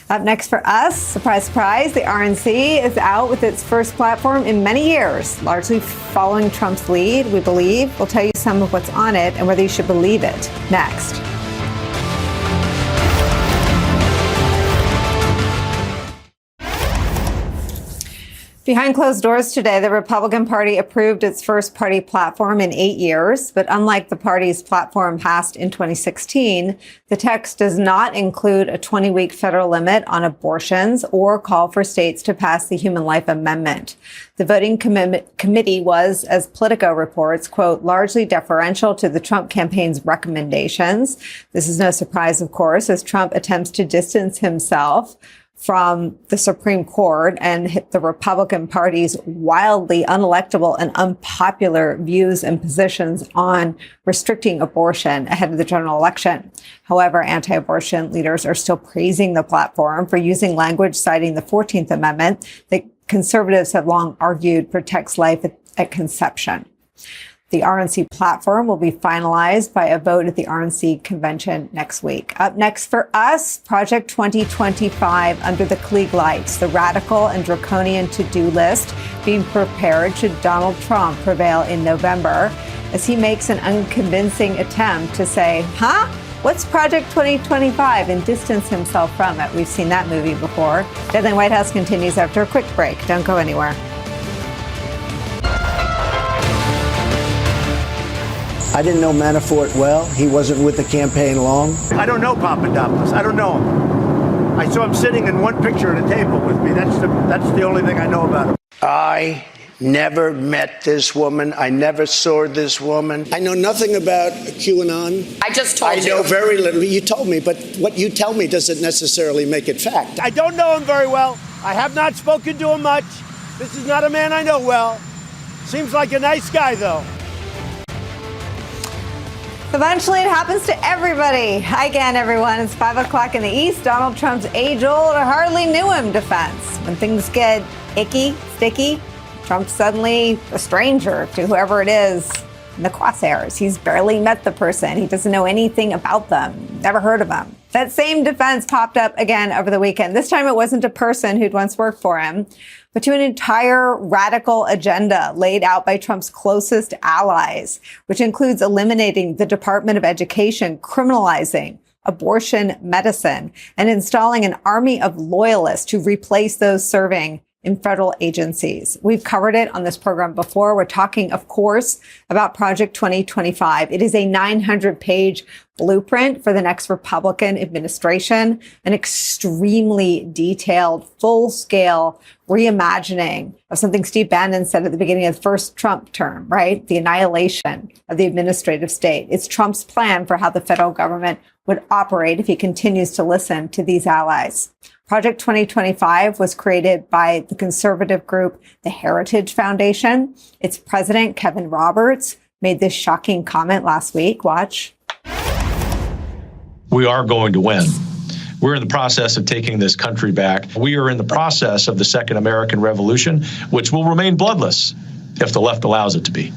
B: Up next for us, surprise, surprise, the RNC is out with its first platform in many years, largely following Trump's lead, we believe. We'll tell you some of what's on it and whether you should believe it next. Behind closed doors today, the Republican Party approved its first party platform in 8 years. But unlike the party's platform passed in 2016, the text does not include a 20-week federal limit on abortions or call for states to pass the Human Life Amendment. The voting committee was, as Politico reports, quote, largely deferential to the Trump campaign's recommendations. This is no surprise, of course, as Trump attempts to distance himself from the Supreme Court and hit the Republican Party's wildly unelectable and unpopular views and positions on restricting abortion ahead of the general election. However, anti-abortion leaders are still praising the platform for using language citing the 14th Amendment that conservatives have long argued protects life at conception. The RNC platform will be finalized by a vote at the RNC convention next week. Up next for us, Project 2025 under the Klieg lights, the radical and draconian to-do list being prepared should Donald Trump prevail in November, as he makes an unconvincing attempt to say, what's Project 2025, and distance himself from it. We've seen that movie before. Deadline White House continues after a quick break. Don't go anywhere.
J: I didn't know Manafort well. He wasn't with the campaign long.
M: I don't know Papadopoulos. I don't know him. I saw him sitting in one picture at a table with me. That's the only thing I know about him.
J: I never met this woman. I never saw this woman. I know nothing about QAnon.
N: I just told you.
J: I know very little. You told me, but what you tell me doesn't necessarily make it fact.
M: I don't know him very well. I have not spoken to him much. This is not a man I know well. Seems like a nice guy, though.
B: Eventually, it happens to everybody. Hi again, everyone. It's 5 o'clock in the East. Donald Trump's age-old, hardly knew him defense. When things get icky, sticky, Trump's suddenly a stranger to whoever it is in the crosshairs. He's barely met the person. He doesn't know anything about them. Never heard of them. That same defense popped up again over the weekend. This time it wasn't a person who'd once worked for him, but to an entire radical agenda laid out by Trump's closest allies, which includes eliminating the Department of Education, criminalizing abortion medicine, and installing an army of loyalists to replace those serving in federal agencies. We've covered it on this program before. We're talking, of course, about Project 2025. It is a 900-page blueprint for the next Republican administration, an extremely detailed, full-scale reimagining of something Steve Bannon said at the beginning of the first Trump term, right? The annihilation of the administrative state. It's Trump's plan for how the federal government would operate if he continues to listen to these allies. Project 2025 was created by the conservative group, the Heritage Foundation. Its president, Kevin Roberts, made this shocking comment last week. Watch.
O: We are going to win. We're in the process of taking this country back. We are in the process of the Second American Revolution, which will remain bloodless if the left allows it to be.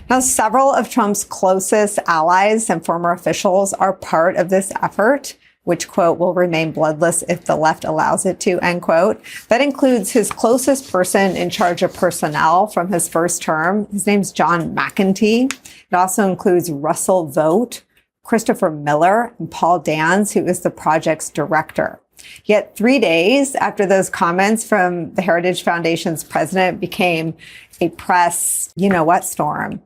B: Now, several of Trump's closest allies and former officials are part of this effort, which, quote, will remain bloodless if the left allows it to, end quote. That includes his closest person in charge of personnel from his first term. His name's John McEntee. It also includes Russell Vogt, Christopher Miller, and Paul Dans, who is the project's director. Yet 3 days after those comments from the Heritage Foundation's president became a press you-know-what storm,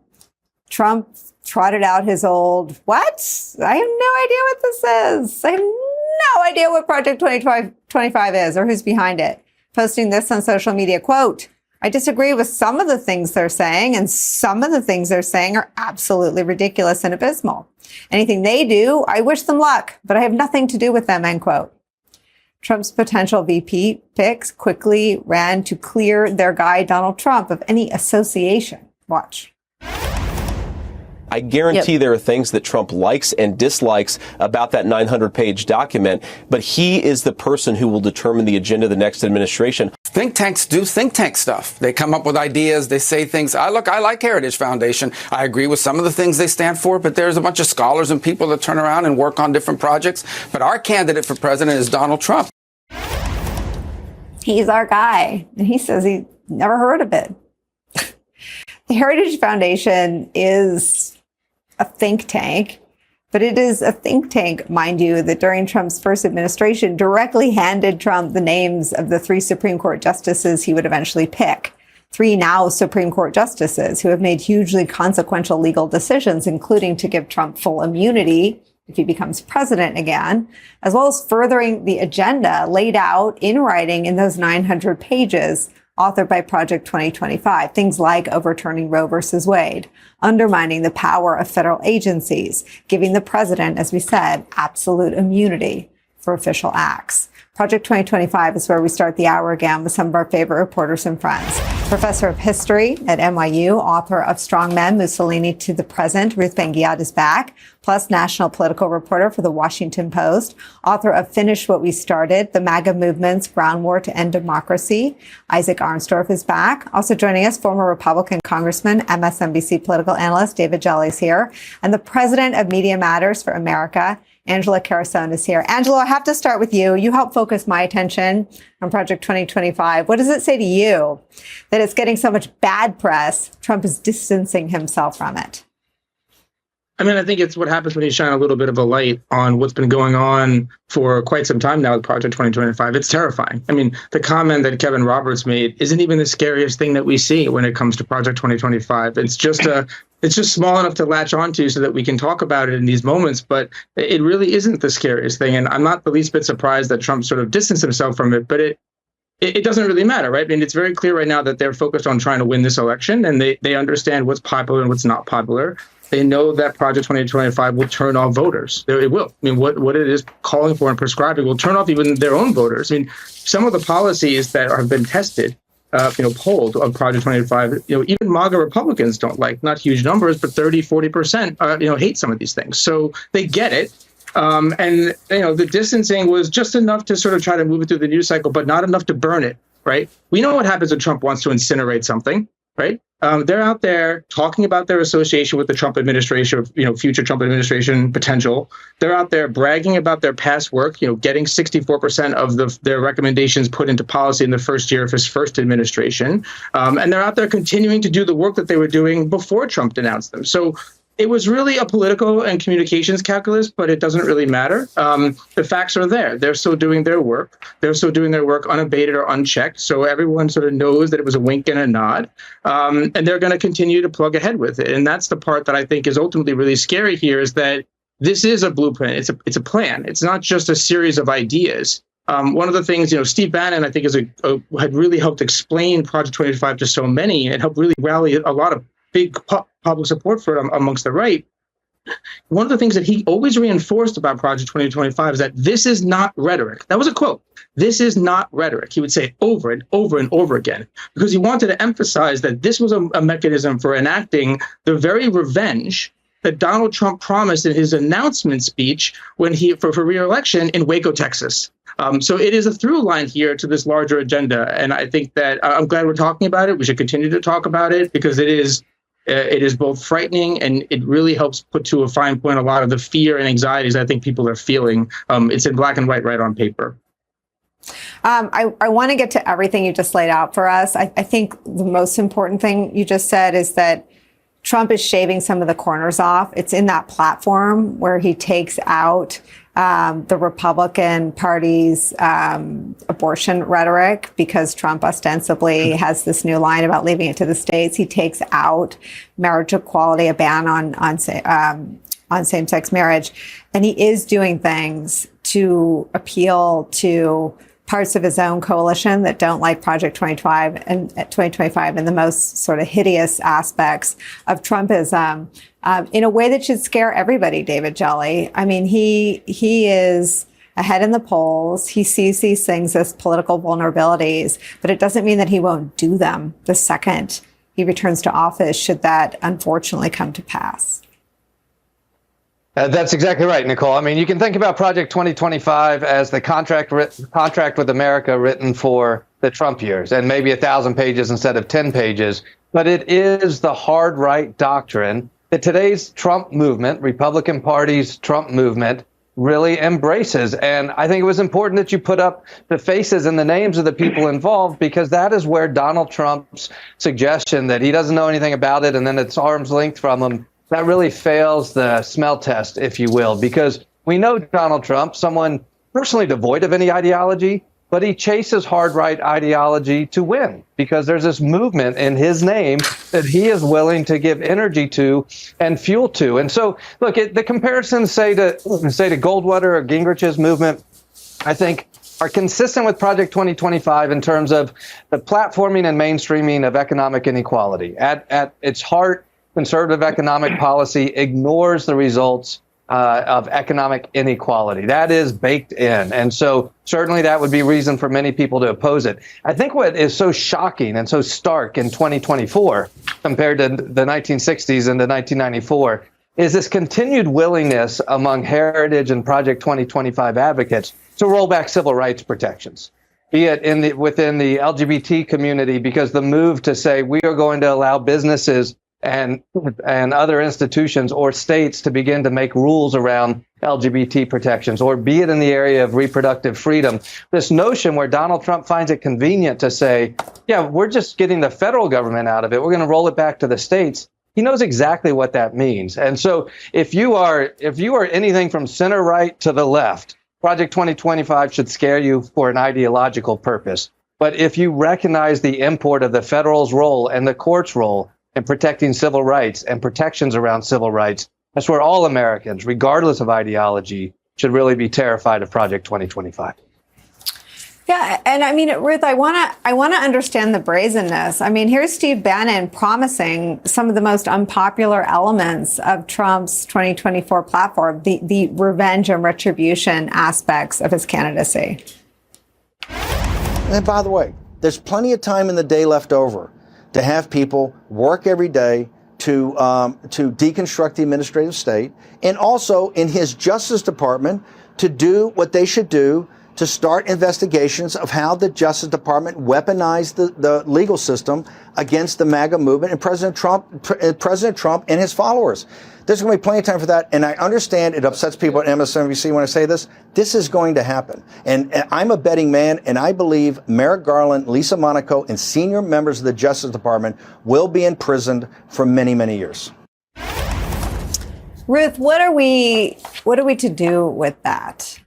B: Trump trotted out his old, what? I have no idea what this is. I have no idea what Project 2025 is or who's behind it. Posting this on social media, quote, I disagree with some of the things they're saying, and some of the things they're saying are absolutely ridiculous and abysmal. Anything they do, I wish them luck, but I have nothing to do with them, end quote. Trump's potential VP picks quickly ran to clear their guy, Donald Trump, of any association. Watch.
P: I guarantee there are things that Trump likes and dislikes about that 900-page document, but he is the person who will determine the agenda of the next administration.
Q: Think tanks do think tank stuff. They come up with ideas. They say things. I like Heritage Foundation. I agree with some of the things they stand for, but there's a bunch of scholars and people that turn around and work on different projects. But our candidate for president is Donald Trump.
B: He's our guy, and he says he never heard of it. The Heritage Foundation is a think tank, but it is a think tank, mind you, that during Trump's first administration directly handed Trump the names of the 3 Supreme Court justices he would eventually pick. 3 now Supreme Court justices who have made hugely consequential legal decisions, including to give Trump full immunity if he becomes president again, as well as furthering the agenda laid out in writing in those 900 pages authored by Project 2025, things like overturning Roe versus Wade, undermining the power of federal agencies, giving the president, as we said, absolute immunity for official acts. Project 2025 is where we start the hour again with some of our favorite reporters and friends. Professor of History at NYU, author of Strong Men, Mussolini to the Present, Ruth Ben-Ghiat is back, plus national political reporter for The Washington Post, author of Finish What We Started, The MAGA Movement's Ground War to End Democracy. Isaac Arnsdorf is back. Also joining us, former Republican Congressman, MSNBC political analyst David Jolly's here, and the president of Media Matters for America, Angelo Carusone is here. Angelo, I have to start with you. You helped focus my attention on Project 2025. What does it say to you that it's getting so much bad press? Trump is distancing himself from it.
R: I mean, I think it's what happens when you shine a little bit of a light on what's been going on for quite some time now with Project 2025. It's terrifying. I mean, the comment that Kevin Roberts made isn't even the scariest thing that we see when it comes to Project 2025. It's just a It's just small enough to latch onto so that we can talk about it in these moments, but it really isn't the scariest thing. And I'm not the least bit surprised that Trump sort of distanced himself from it, but it doesn't really matter, right? I mean, it's very clear right now that they're focused on trying to win this election, and they understand what's popular and what's not popular. They know that Project 2025 will turn off voters. It will. I mean, what it is calling for and prescribing will turn off even their own voters. I mean, some of the policies that have been tested, polled on Project 2025, even MAGA Republicans don't like, not huge numbers, but 30-40%, hate some of these things. So they get it. And the distancing was just enough to sort of try to move it through the news cycle, but not enough to burn it, right? We know what happens when Trump wants to incinerate something, right? They're out there talking about their association with the Trump administration, future Trump administration potential. They're out there bragging about their past work, getting 64% of their recommendations put into policy in the first year of his first administration. And they're out there continuing to do the work that they were doing before Trump denounced them. So it was really a political and communications calculus, but it doesn't really matter. The facts are there. They're still doing their work. They're still doing their work unabated or unchecked. So everyone sort of knows that it was a wink and a nod. And they're going to continue to plug ahead with it. And that's the part that I think is ultimately really scary here, is that this is a blueprint. It's a plan. It's not just a series of ideas. One of the things, Steve Bannon, I think, had really helped explain Project 25 to so many and helped really rally a lot of big public support for it amongst the right. One of the things that he always reinforced about Project 2025 is that this is not rhetoric. That was a quote. This is not rhetoric. He would say it over and over and over again, because he wanted to emphasize that this was a mechanism for enacting the very revenge that Donald Trump promised in his announcement speech when for re-election in Waco, Texas. So it is a through line here to this larger agenda. And I think that I'm glad we're talking about it. We should continue to talk about it, because it is both frightening, and it really helps put to a fine point a lot of the fear and anxieties I think people are feeling. It's in black and white right on paper.
B: I want to get to everything you just laid out for us. I think the most important thing you just said is that Trump is shaving some of the corners off. It's in that platform where he takes out the Republican Party's abortion rhetoric, because Trump ostensibly has this new line about leaving it to the states. He takes out marriage equality, a ban on same-sex marriage, and he is doing things to appeal to parts of his own coalition that don't like Project 2025 and the most sort of hideous aspects of Trumpism, in a way that should scare everybody, David Jelly. I mean, he is ahead in the polls. He sees these things as political vulnerabilities, but it doesn't mean that he won't do them the second he returns to office, should that unfortunately come to pass.
N: That's exactly right, Nicolle. I mean, you can think about Project 2025 as the contract with America written for the Trump years, and maybe 1,000 pages instead of 10 pages. But it is the hard right doctrine that today's Trump movement, Republican Party's Trump movement, really embraces. And I think it was important that you put up the faces and the names of the people involved, because that is where Donald Trump's suggestion that he doesn't know anything about it and then it's arm's length from him, that really fails the smell test, if you will, because we know Donald Trump, someone personally devoid of any ideology, but he chases hard right ideology to win, because there's this movement in his name that he is willing to give energy to and fuel to. And so, look, the comparisons, say to Goldwater or Gingrich's movement, I think are consistent with Project 2025 in terms of the platforming and mainstreaming of economic inequality. At its heart, conservative economic policy ignores the results of economic inequality. That is baked in. And so certainly that would be reason for many people to oppose it. I think what is so shocking and so stark in 2024 compared to the 1960s and the 1994 is this continued willingness among Heritage and Project 2025 advocates to roll back civil rights protections, be it within the LGBT community, because the move to say we are going to allow businesses and other institutions or states to begin to make rules around LGBT protections, or be it in the area of reproductive freedom. This notion where Donald Trump finds it convenient to say, yeah, we're just getting the federal government out of it, we're going to roll it back to the states. He knows exactly what that means. And so if you are anything from center right to the left, Project 2025 should scare you for an ideological purpose. But if you recognize the import of the federal's role and the court's role and protecting civil rights and protections around civil rights. That's where all Americans, regardless of ideology, should really be terrified of Project 2025.
B: Yeah, and I mean, Ruth, I want to understand the brazenness. I mean, here's Steve Bannon promising some of the most unpopular elements of Trump's 2024 platform, the revenge and retribution aspects of his candidacy.
S: And by the way, there's plenty of time in the day left over to have people work every day to deconstruct the administrative state, and also in his Justice Department to do what they should do to start investigations of how the Justice Department weaponized the legal system against the MAGA movement and President Trump and his followers. There's going to be plenty of time for that, and I understand it upsets people at MSNBC when I say this. This is going to happen, and I'm a betting man, and I believe Merrick Garland, Lisa Monaco, and senior members of the Justice Department will be imprisoned for many, many years.
B: Ruth, what are we to do with that?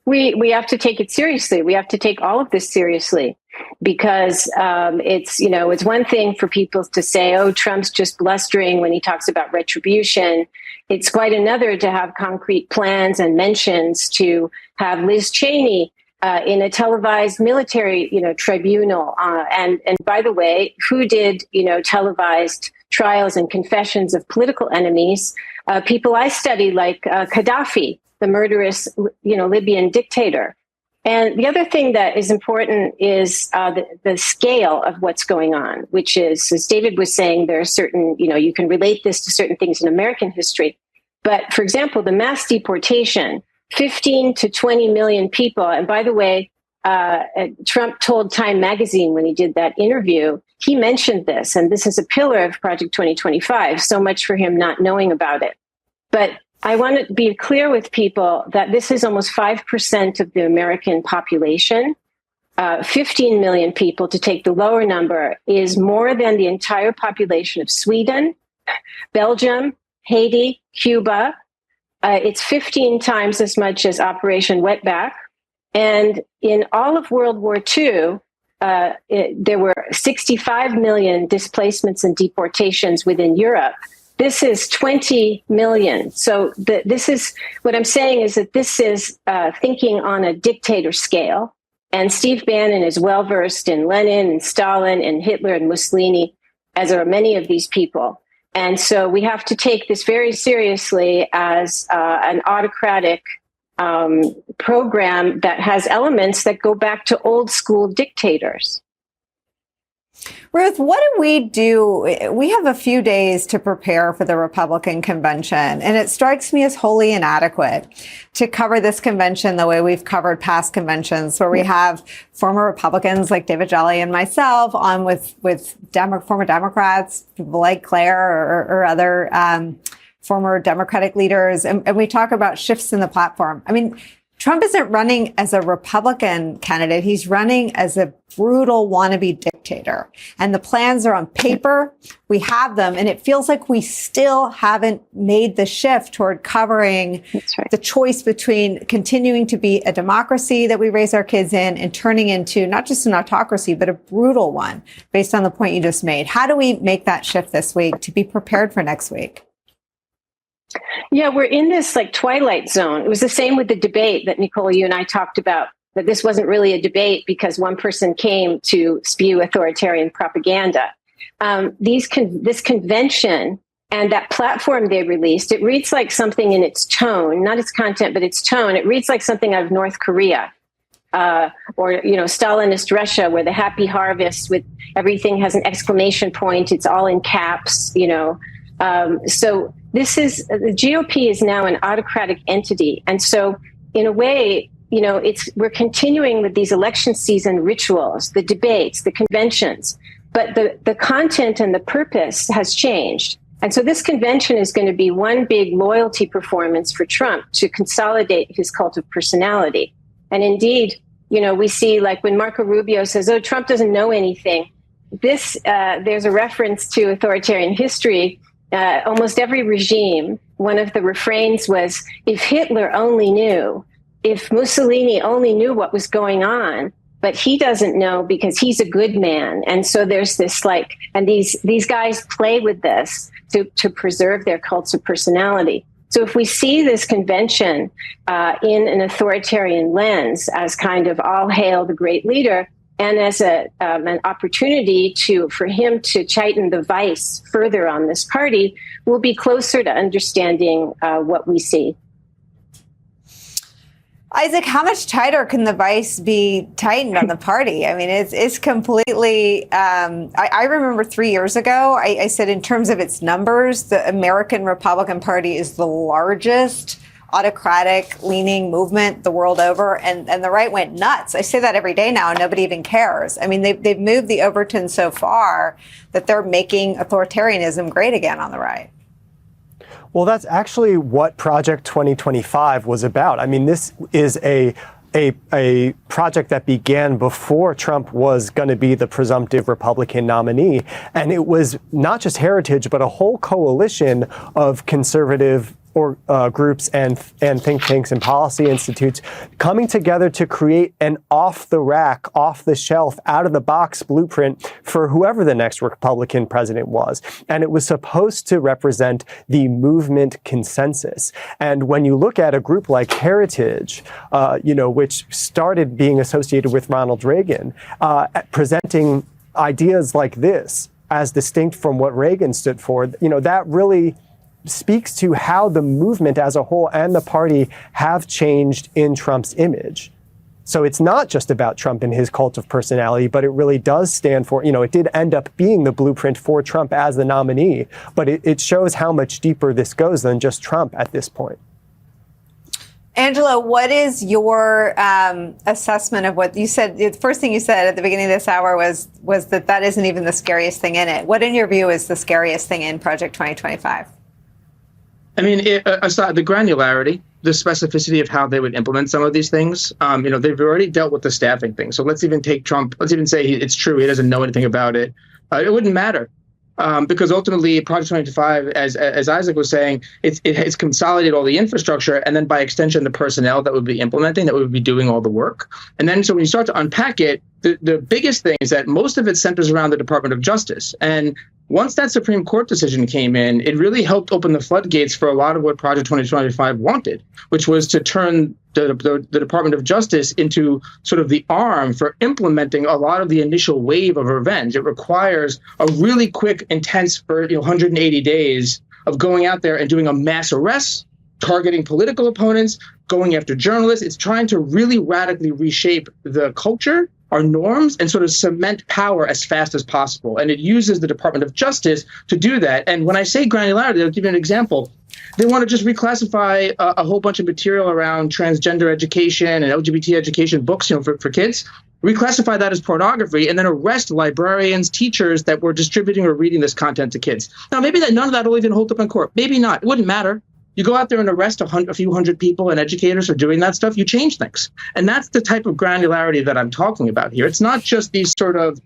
T: We have to take it seriously. We have to take all of this seriously, because it's one thing for people to say, oh, Trump's just blustering when he talks about retribution. It's quite another to have concrete plans and mentions to have Liz Cheney in a televised military, tribunal. And by the way, who did, televised trials and confessions of political enemies? People I study, like Gaddafi, the murderous, Libyan dictator. And the other thing that is important is the scale of what's going on, which is, as David was saying, there are certain, you can relate this to certain things in American history. But for example, the mass deportation, 15 to 20 million people. And by the way, Trump told Time magazine when he did that interview, he mentioned this, and this is a pillar of Project 2025, so much for him not knowing about it. But I want to be clear with people that this is almost 5% of the American population. 15 million people, to take the lower number, is more than the entire population of Sweden, Belgium, Haiti, Cuba. It's 15 times as much as Operation Wetback. And in all of World War II, there were 65 million displacements and deportations within Europe. This is 20 million. So this is what I'm saying is that this is thinking on a dictator scale. And Steve Bannon is well-versed in Lenin and Stalin and Hitler and Mussolini, as are many of these people. And so we have to take this very seriously as an autocratic program that has elements that go back to old school dictators.
B: Ruth, what do? We have a few days to prepare for the Republican convention, and it strikes me as wholly inadequate to cover this convention the way we've covered past conventions, where we have former Republicans like David Jolly and myself on with former Democrats, people like Claire or other former Democratic leaders, and we talk about shifts in the platform. I mean, Trump isn't running as a Republican candidate. He's running as a brutal wannabe dictator. And the plans are on paper. We have them. And it feels like we still haven't made the shift toward covering the choice between continuing to be a democracy that we raise our kids in and turning into not just an autocracy, but a brutal one, based on the point you just made. How do we make that shift this week to be prepared for next week?
T: Yeah, we're in this twilight zone. It was the same with the debate that Nicolle, you and I talked about, that this wasn't really a debate because one person came to spew authoritarian propaganda. This convention and that platform they released, it reads like something in its tone, not its content, but its tone. It reads like something out of North Korea or Stalinist Russia, where the happy harvest with everything has an exclamation point. It's all in caps, So the GOP is now an autocratic entity. And so in a way, we're continuing with these election season rituals, the debates, the conventions, but the content and the purpose has changed. And so this convention is going to be one big loyalty performance for Trump to consolidate his cult of personality. And indeed, we see when Marco Rubio says, oh, Trump doesn't know anything. There's a reference to authoritarian history. Almost every regime, one of the refrains was, if Hitler only knew, if Mussolini only knew what was going on, but he doesn't know because he's a good man. And so there's this and these guys play with this to preserve their cults of personality. So if we see this convention in an authoritarian lens as kind of all hail the great leader, and as an opportunity for him to tighten the vice further on this party, we'll be closer to understanding what we see.
B: Isaac, how much tighter can the vice be tightened on the party? I mean, it's completely, I remember 3 years ago, I said in terms of its numbers, the American Republican Party is the largest autocratic leaning movement the world over, and the right went nuts. I say that every day now and nobody even cares. I mean, they've moved the Overton so far that they're making authoritarianism great again on the right.
U: Well, that's actually what Project 2025 was about. I mean, this is a project that began before Trump was going to be the presumptive Republican nominee. And it was not just Heritage, but a whole coalition of conservative groups and think tanks and policy institutes coming together to create an off-the-rack, off-the-shelf, out-of-the-box blueprint for whoever the next Republican president was. And it was supposed to represent the movement consensus. And when you look at a group like Heritage, which started being associated with Ronald Reagan, presenting ideas like this as distinct from what Reagan stood for, that really speaks to how the movement as a whole and the party have changed in Trump's image. So it's not just about Trump and his cult of personality, but it really does stand for, it did end up being the blueprint for Trump as the nominee, but it shows how much deeper this goes than just Trump at this point.
B: Angelo, what is your assessment of what you said? The first thing you said at the beginning of this hour was that isn't even the scariest thing in it. What, in your view, is the scariest thing in Project 2025?
R: I mean, aside the granularity, the specificity of how they would implement some of these things, they've already dealt with the staffing thing. So let's even take Trump. Let's even say it's true. He doesn't know anything about it. It wouldn't matter because ultimately Project 2025, as Isaac was saying, it's consolidated all the infrastructure and then by extension, the personnel that would be implementing, that would be doing all the work. And then so when you start to unpack it, the biggest thing is that most of it centers around the Department of Justice. And once that Supreme Court decision came in, it really helped open the floodgates for a lot of what Project 2025 wanted, which was to turn the Department of Justice into sort of the arm for implementing a lot of the initial wave of revenge. It requires a really quick, intense 180 days of going out there and doing a mass arrest, targeting political opponents, going after journalists. It's trying to really radically reshape the culture, our norms, and sort of cement power as fast as possible. And it uses the Department of Justice to do that. And when I say granularity, I'll give you an example. They want to just reclassify a whole bunch of material around transgender education and LGBT education books, for kids, reclassify that as pornography, and then arrest librarians, teachers that were distributing or reading this content to kids. Now, maybe none of that will even hold up in court. Maybe not. It wouldn't matter. You go out there and arrest a few hundred people and educators for doing that stuff, you change things. And that's the type of granularity that I'm talking about here. It's not just these sort of,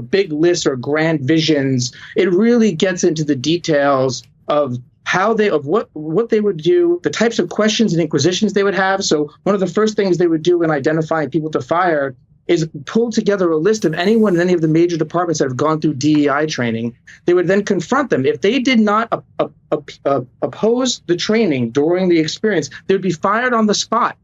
R: big lists or grand visions. It really gets into the details of what they would do, the types of questions and inquisitions they would have. So one of the first things they would do in identifying people to fire is pull together a list of anyone in any of the major departments that have gone through DEI training. They would then confront them. If they did not oppose the training during the experience, they would be fired on the spot,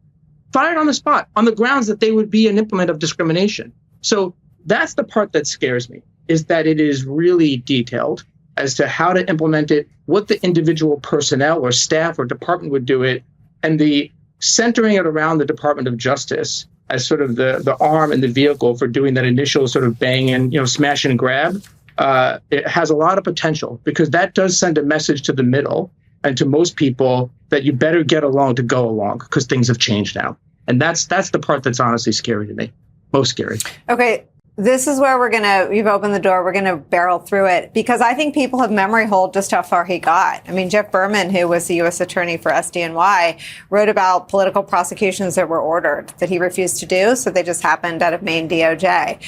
R: on the grounds that they would be an implement of discrimination. So that's the part that scares me, is that it is really detailed as to how to implement it, what the individual personnel or staff or department would do it, and the centering it around the Department of Justice as sort of the arm and the vehicle for doing that initial sort of bang and, smash and grab. It has a lot of potential because that does send a message to the middle and to most people that you better get along to go along because things have changed now. And that's the part that's honestly scary to me, most scary.
B: Okay. This is where you've opened the door, we're going to barrel through it, because I think people have memory hold just how far he got. I mean, Jeff Berman, who was the U.S. attorney for SDNY, wrote about political prosecutions that were ordered that he refused to do, so they just happened out of Maine DOJ.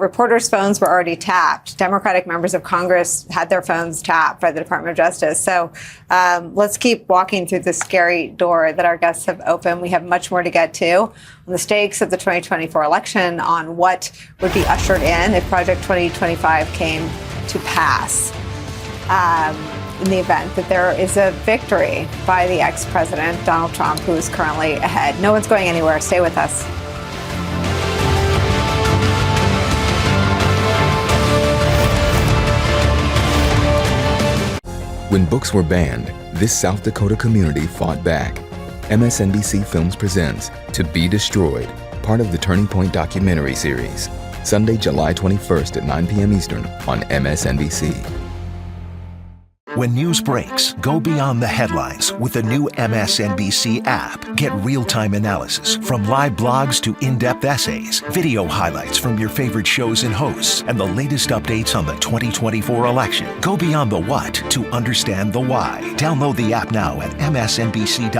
B: Reporters' phones were already tapped. Democratic members of Congress had their phones tapped by the Department of Justice. So let's keep walking through the scary door that our guests have opened. We have much more to get to. on the stakes of the 2024 election, on what would be ushered in if Project 2025 came to pass. In the event that there is a victory by the ex-president, Donald Trump, who is currently ahead. No one's going anywhere. Stay with us.
E: When books were banned, this South Dakota community fought back. MSNBC Films presents To Be Destroyed, part of the Turning Point documentary series. Sunday, July 21st at 9 p.m. Eastern on MSNBC.
A: When news breaks, go beyond the headlines with the new MSNBC app. Get real-time analysis from live blogs to in-depth essays, video highlights from your favorite shows and hosts, and the latest updates on the 2024 election. Go beyond the what to understand the why. Download the app now at msnbc.com/app.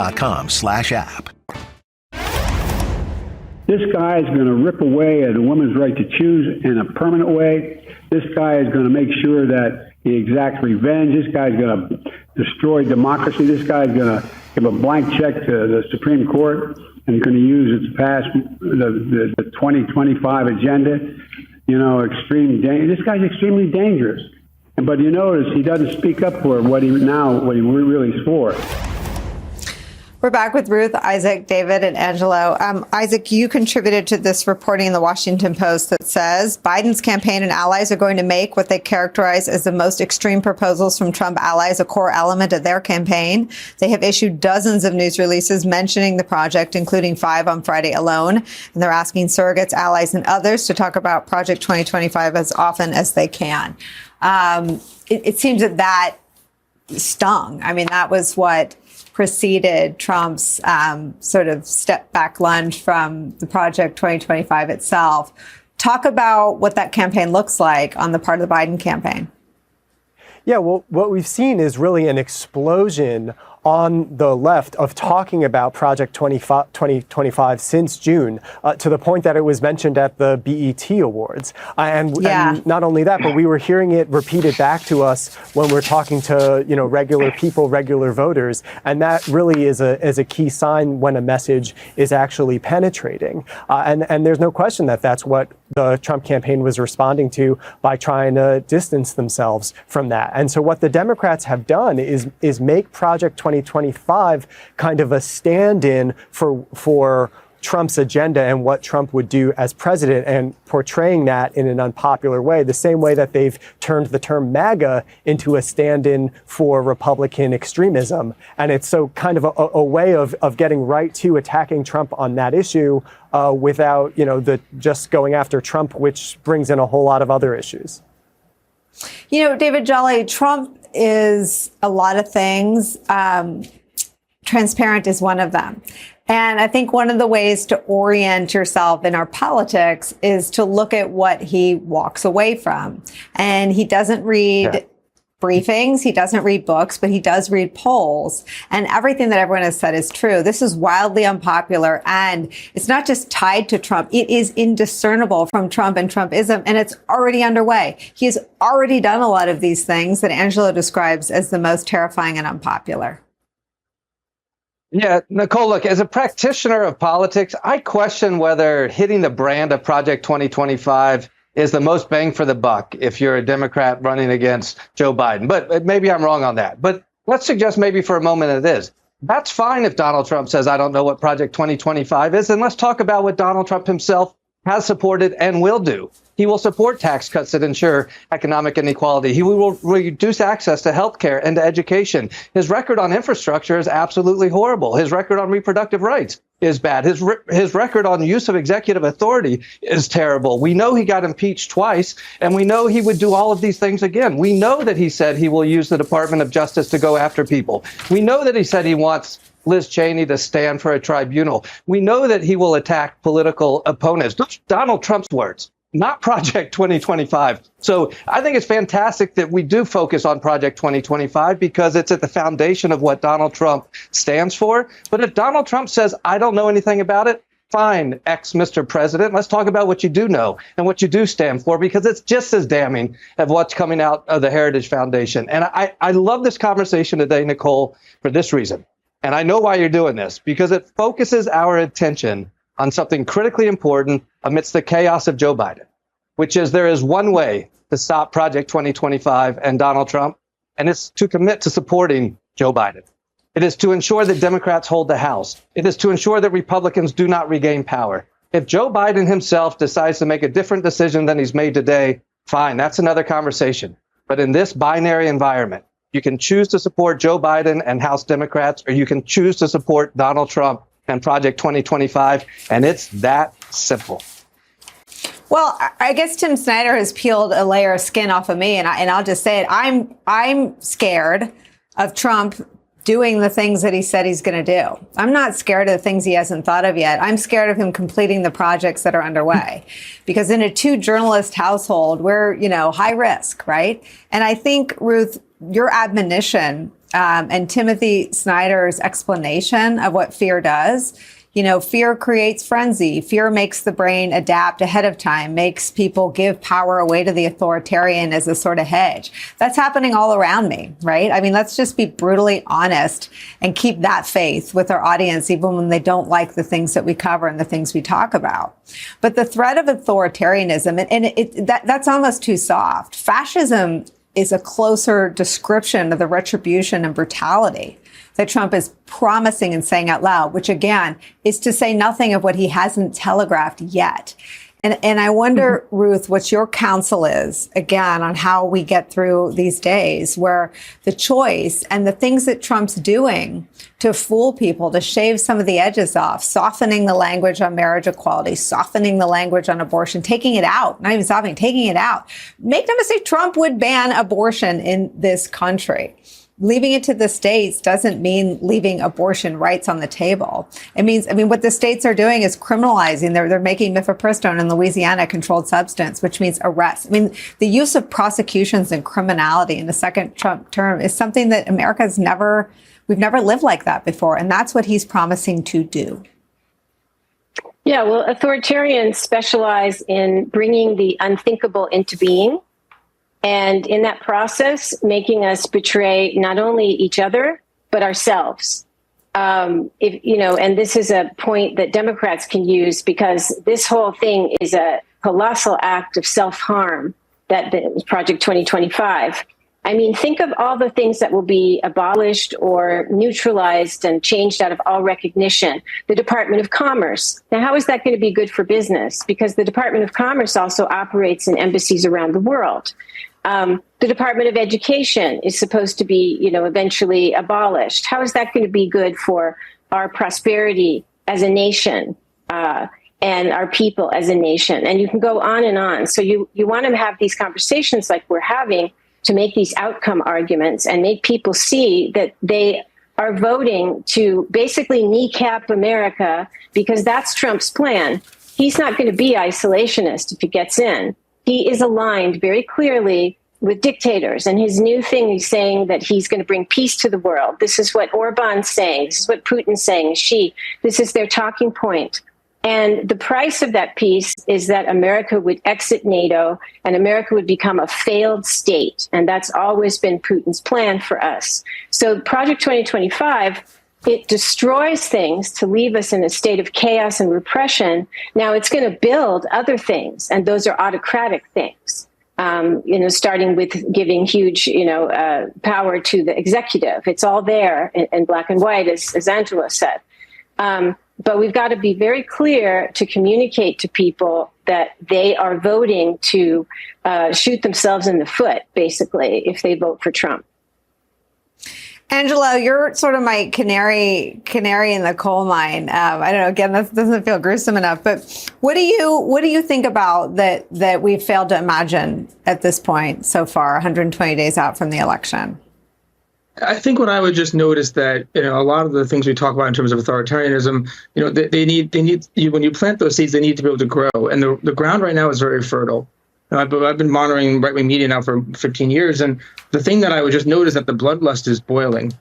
C: This guy is going to rip away at a woman's right to choose in a permanent way. This guy is going to make sure that he exacts revenge. This guy's going to destroy democracy. This guy's going to give a blank check to the Supreme Court and going to use its past, the 2025 agenda. You know, this guy's extremely dangerous. But you notice he doesn't speak up for what he really is for.
B: We're back with Ruth, Isaac, David, and Angelo. Isaac, you contributed to this reporting in the Washington Post that says Biden's campaign and allies are going to make what they characterize as the most extreme proposals from Trump allies a core element of their campaign. They have issued dozens of news releases mentioning the project, including 5 on Friday alone. And they're asking surrogates, allies, and others to talk about Project 2025 as often as they can. It seems that stung. I mean, that was what preceded Trump's sort of step back lunge from the Project 2025 itself. Talk about what that campaign looks like on the part of the Biden campaign.
U: Yeah, well, what we've seen is really an explosion on the left of talking about Project 2025 since June, to the point that it was mentioned at the BET Awards. And not only that, but we were hearing it repeated back to us when we're talking to, regular people, regular voters. And that really is a key sign when a message is actually penetrating. And there's no question that that's what the Trump campaign was responding to by trying to distance themselves from that. And so what the Democrats have done is make Project 2025 kind of a stand-in for Trump's agenda and what Trump would do as president, and portraying that in an unpopular way, the same way that they've turned the term MAGA into a stand-in for Republican extremism. And it's so kind of a way of getting right to attacking Trump on that issue without, just going after Trump, which brings in a whole lot of other issues.
B: David Jolly, Trump is a lot of things. Transparent is one of them. And I think one of the ways to orient yourself in our politics is to look at what he walks away from. And he doesn't read briefings, he doesn't read books, but he does read polls. And everything that everyone has said is true. This is wildly unpopular. And it's not just tied to Trump. It is indiscernible from Trump and Trumpism. And it's already underway. He has already done a lot of these things that Angelo describes as the most terrifying and unpopular.
N: Yeah, Nicolle, look, as a practitioner of politics, I question whether hitting the brand of Project 2025 is the most bang for the buck if you're a Democrat running against Joe Biden. But maybe I'm wrong on that. But let's suggest maybe for a moment it is. That's fine if Donald Trump says, I don't know what Project 2025 is. And let's talk about what Donald Trump himself has supported and will do. He will support tax cuts that ensure economic inequality. He will reduce access to health care and to education. His record on infrastructure is absolutely horrible. His record on reproductive rights is bad. His record on use of executive authority is terrible. We know he got impeached twice, and we know he would do all of these things again. We know that he said he will use the Department of Justice to go after people. We know that he said he wants Liz Cheney to stand for a tribunal. We know that he will attack political opponents. Those are Donald Trump's words, not Project 2025. So I think it's fantastic that we do focus on Project 2025 because it's at the foundation of what Donald Trump stands for. But if Donald Trump says, I don't know anything about it, fine, Mr. President, let's talk about what you do know and what you do stand for, because it's just as damning of what's coming out of the Heritage Foundation. And I love this conversation today, Nicolle, for this reason. And I know why you're doing this, because it focuses our attention on something critically important amidst the chaos of Joe Biden, which is there is one way to stop Project 2025 and Donald Trump, and it's to commit to supporting Joe Biden. It is to ensure that Democrats hold the House. It is to ensure that Republicans do not regain power. If Joe Biden himself decides to make a different decision than he's made today, fine, that's another conversation. But in this binary environment, you can choose to support Joe Biden and House Democrats, or you can choose to support Donald Trump and Project 2025, and it's that simple.
B: Well, I guess Tim Snyder has peeled a layer of skin off of me, and I'll just say it. I'm scared of Trump doing the things that he said he's going to do. I'm not scared of the things he hasn't thought of yet. I'm scared of him completing the projects that are underway. Because in a two-journalist household, we're, high risk, right? And I think, Ruth, your admonition and Timothy Snyder's explanation of what fear does, fear creates frenzy. Fear makes the brain adapt ahead of time, makes people give power away to the authoritarian as a sort of hedge. That's happening all around me, right? I mean, let's just be brutally honest and keep that faith with our audience, even when they don't like the things that we cover and the things we talk about. But the threat of authoritarianism, and that's almost too soft. Fascism is a closer description of the retribution and brutality that Trump is promising and saying out loud, which again is to say nothing of what he hasn't telegraphed yet. And I wonder, Ruth, what your counsel is, again, on how we get through these days where the choice and the things that Trump's doing to fool people, to shave some of the edges off, softening the language on marriage equality, softening the language on abortion, taking it out, not even softening, taking it out. Make no mistake, Trump would ban abortion in this country. Leaving it to the states doesn't mean leaving abortion rights on the table. It means, what the states are doing is criminalizing. They're making mifepristone in Louisiana a controlled substance, which means arrest. The use of prosecutions and criminality in the second Trump term is something that we've never lived like that before. And that's what he's promising to do.
T: Yeah, well, authoritarians specialize in bringing the unthinkable into being. And in that process, making us betray not only each other, but ourselves. And this is a point that Democrats can use because this whole thing is a colossal act of self-harm, that is Project 2025. Think of all the things that will be abolished or neutralized and changed out of all recognition. The Department of Commerce. Now, how is that going to be good for business? Because the Department of Commerce also operates in embassies around the world. The Department of Education is supposed to be, eventually abolished. How is that going to be good for our prosperity as a nation and our people as a nation? And you can go on and on. So you want to have these conversations like we're having to make these outcome arguments and make people see that they are voting to basically kneecap America because that's Trump's plan. He's not going to be isolationist if he gets in. He is aligned very clearly with dictators. And his new thing, he's saying that he's going to bring peace to the world. This is what Orban's saying. This is what Putin's saying. This is their talking point. And the price of that peace is that America would exit NATO and America would become a failed state. And that's always been Putin's plan for us. So Project 2025, it destroys things to leave us in a state of chaos and repression. Now it's going to build other things, and those are autocratic things. Starting with giving huge, power to the executive. It's all there in black and white, as Angelo said. But we've got to be very clear to communicate to people that they are voting to shoot themselves in the foot, basically, if they vote for Trump.
B: Angelo, you're sort of my canary in the coal mine. I don't know. Again, that doesn't feel gruesome enough. But what do you think about that we've failed to imagine at this point so far, 120 days out from the election?
R: I think what I would just notice that a lot of the things we talk about in terms of authoritarianism, they need when you plant those seeds, they need to be able to grow, and the ground right now is very fertile. I've been monitoring right-wing media now for 15 years, and the thing that I would just notice that the bloodlust is boiling.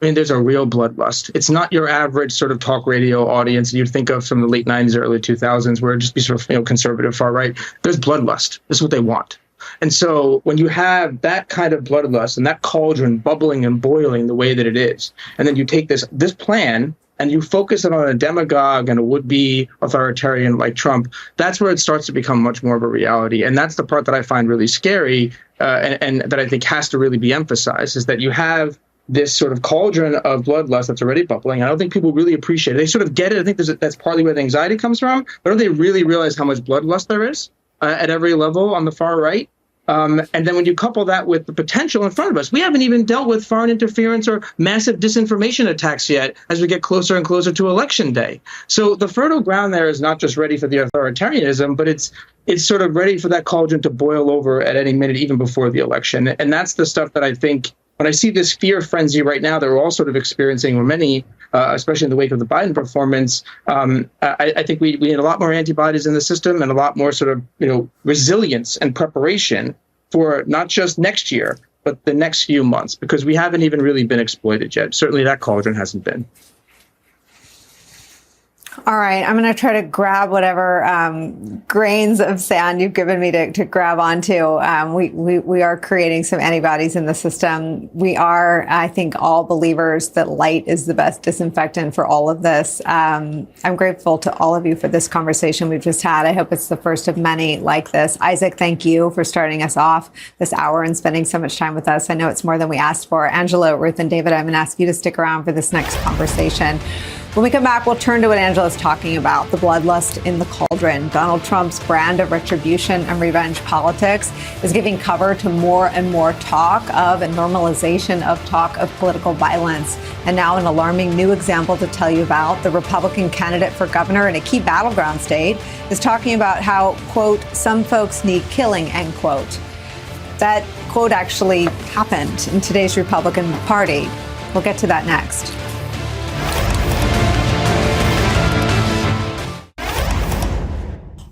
R: There's a real bloodlust. It's not your average sort of talk radio audience you'd think of from the late 90s, early 2000s, where it'd just be sort of conservative, far right. There's bloodlust. This is what they want. And so when you have that kind of bloodlust and that cauldron bubbling and boiling the way that it is, and then you take this plan and you focus it on a demagogue and a would-be authoritarian like Trump, that's where it starts to become much more of a reality. And that's the part that I find really scary and that I think has to really be emphasized, is that you have this sort of cauldron of bloodlust that's already bubbling. I don't think people really appreciate it. They sort of get it. I think that's partly where the anxiety comes from. But don't they really realize how much bloodlust there is at every level on the far right? And then when you couple that with the potential in front of us, we haven't even dealt with foreign interference or massive disinformation attacks yet as we get closer and closer to Election Day. So the fertile ground there is not just ready for the authoritarianism, but it's sort of ready for that cauldron to boil over at any minute, even before the election. And that's the stuff that I think, when I see this fear frenzy right now that we're all sort of experiencing, or many, especially in the wake of the Biden performance, I think we need a lot more antibodies in the system and a lot more sort of, resilience and preparation for not just next year, but the next few months, because we haven't even really been exploited yet. Certainly that cauldron hasn't been.
B: All right, I'm going to try to grab whatever grains of sand you've given me to grab onto. We are creating some antibodies in the system. We are, I think, all believers that light is the best disinfectant for all of this. I'm grateful to all of you for this conversation we've just had. I hope it's the first of many like this. Isaac, thank you for starting us off this hour and spending so much time with us. I know it's more than we asked for. Angelo, Ruth, and David, I'm going to ask you to stick around for this next conversation. When we come back, we'll turn to what Angelo's talking about, the bloodlust in the cauldron. Donald Trump's brand of retribution and revenge politics is giving cover to more and more talk of and normalization of talk of political violence. And now an alarming new example to tell you about. The Republican candidate for governor in a key battleground state is talking about how, quote, some folks need killing, end quote. That quote actually happened in today's Republican Party. We'll get to that next.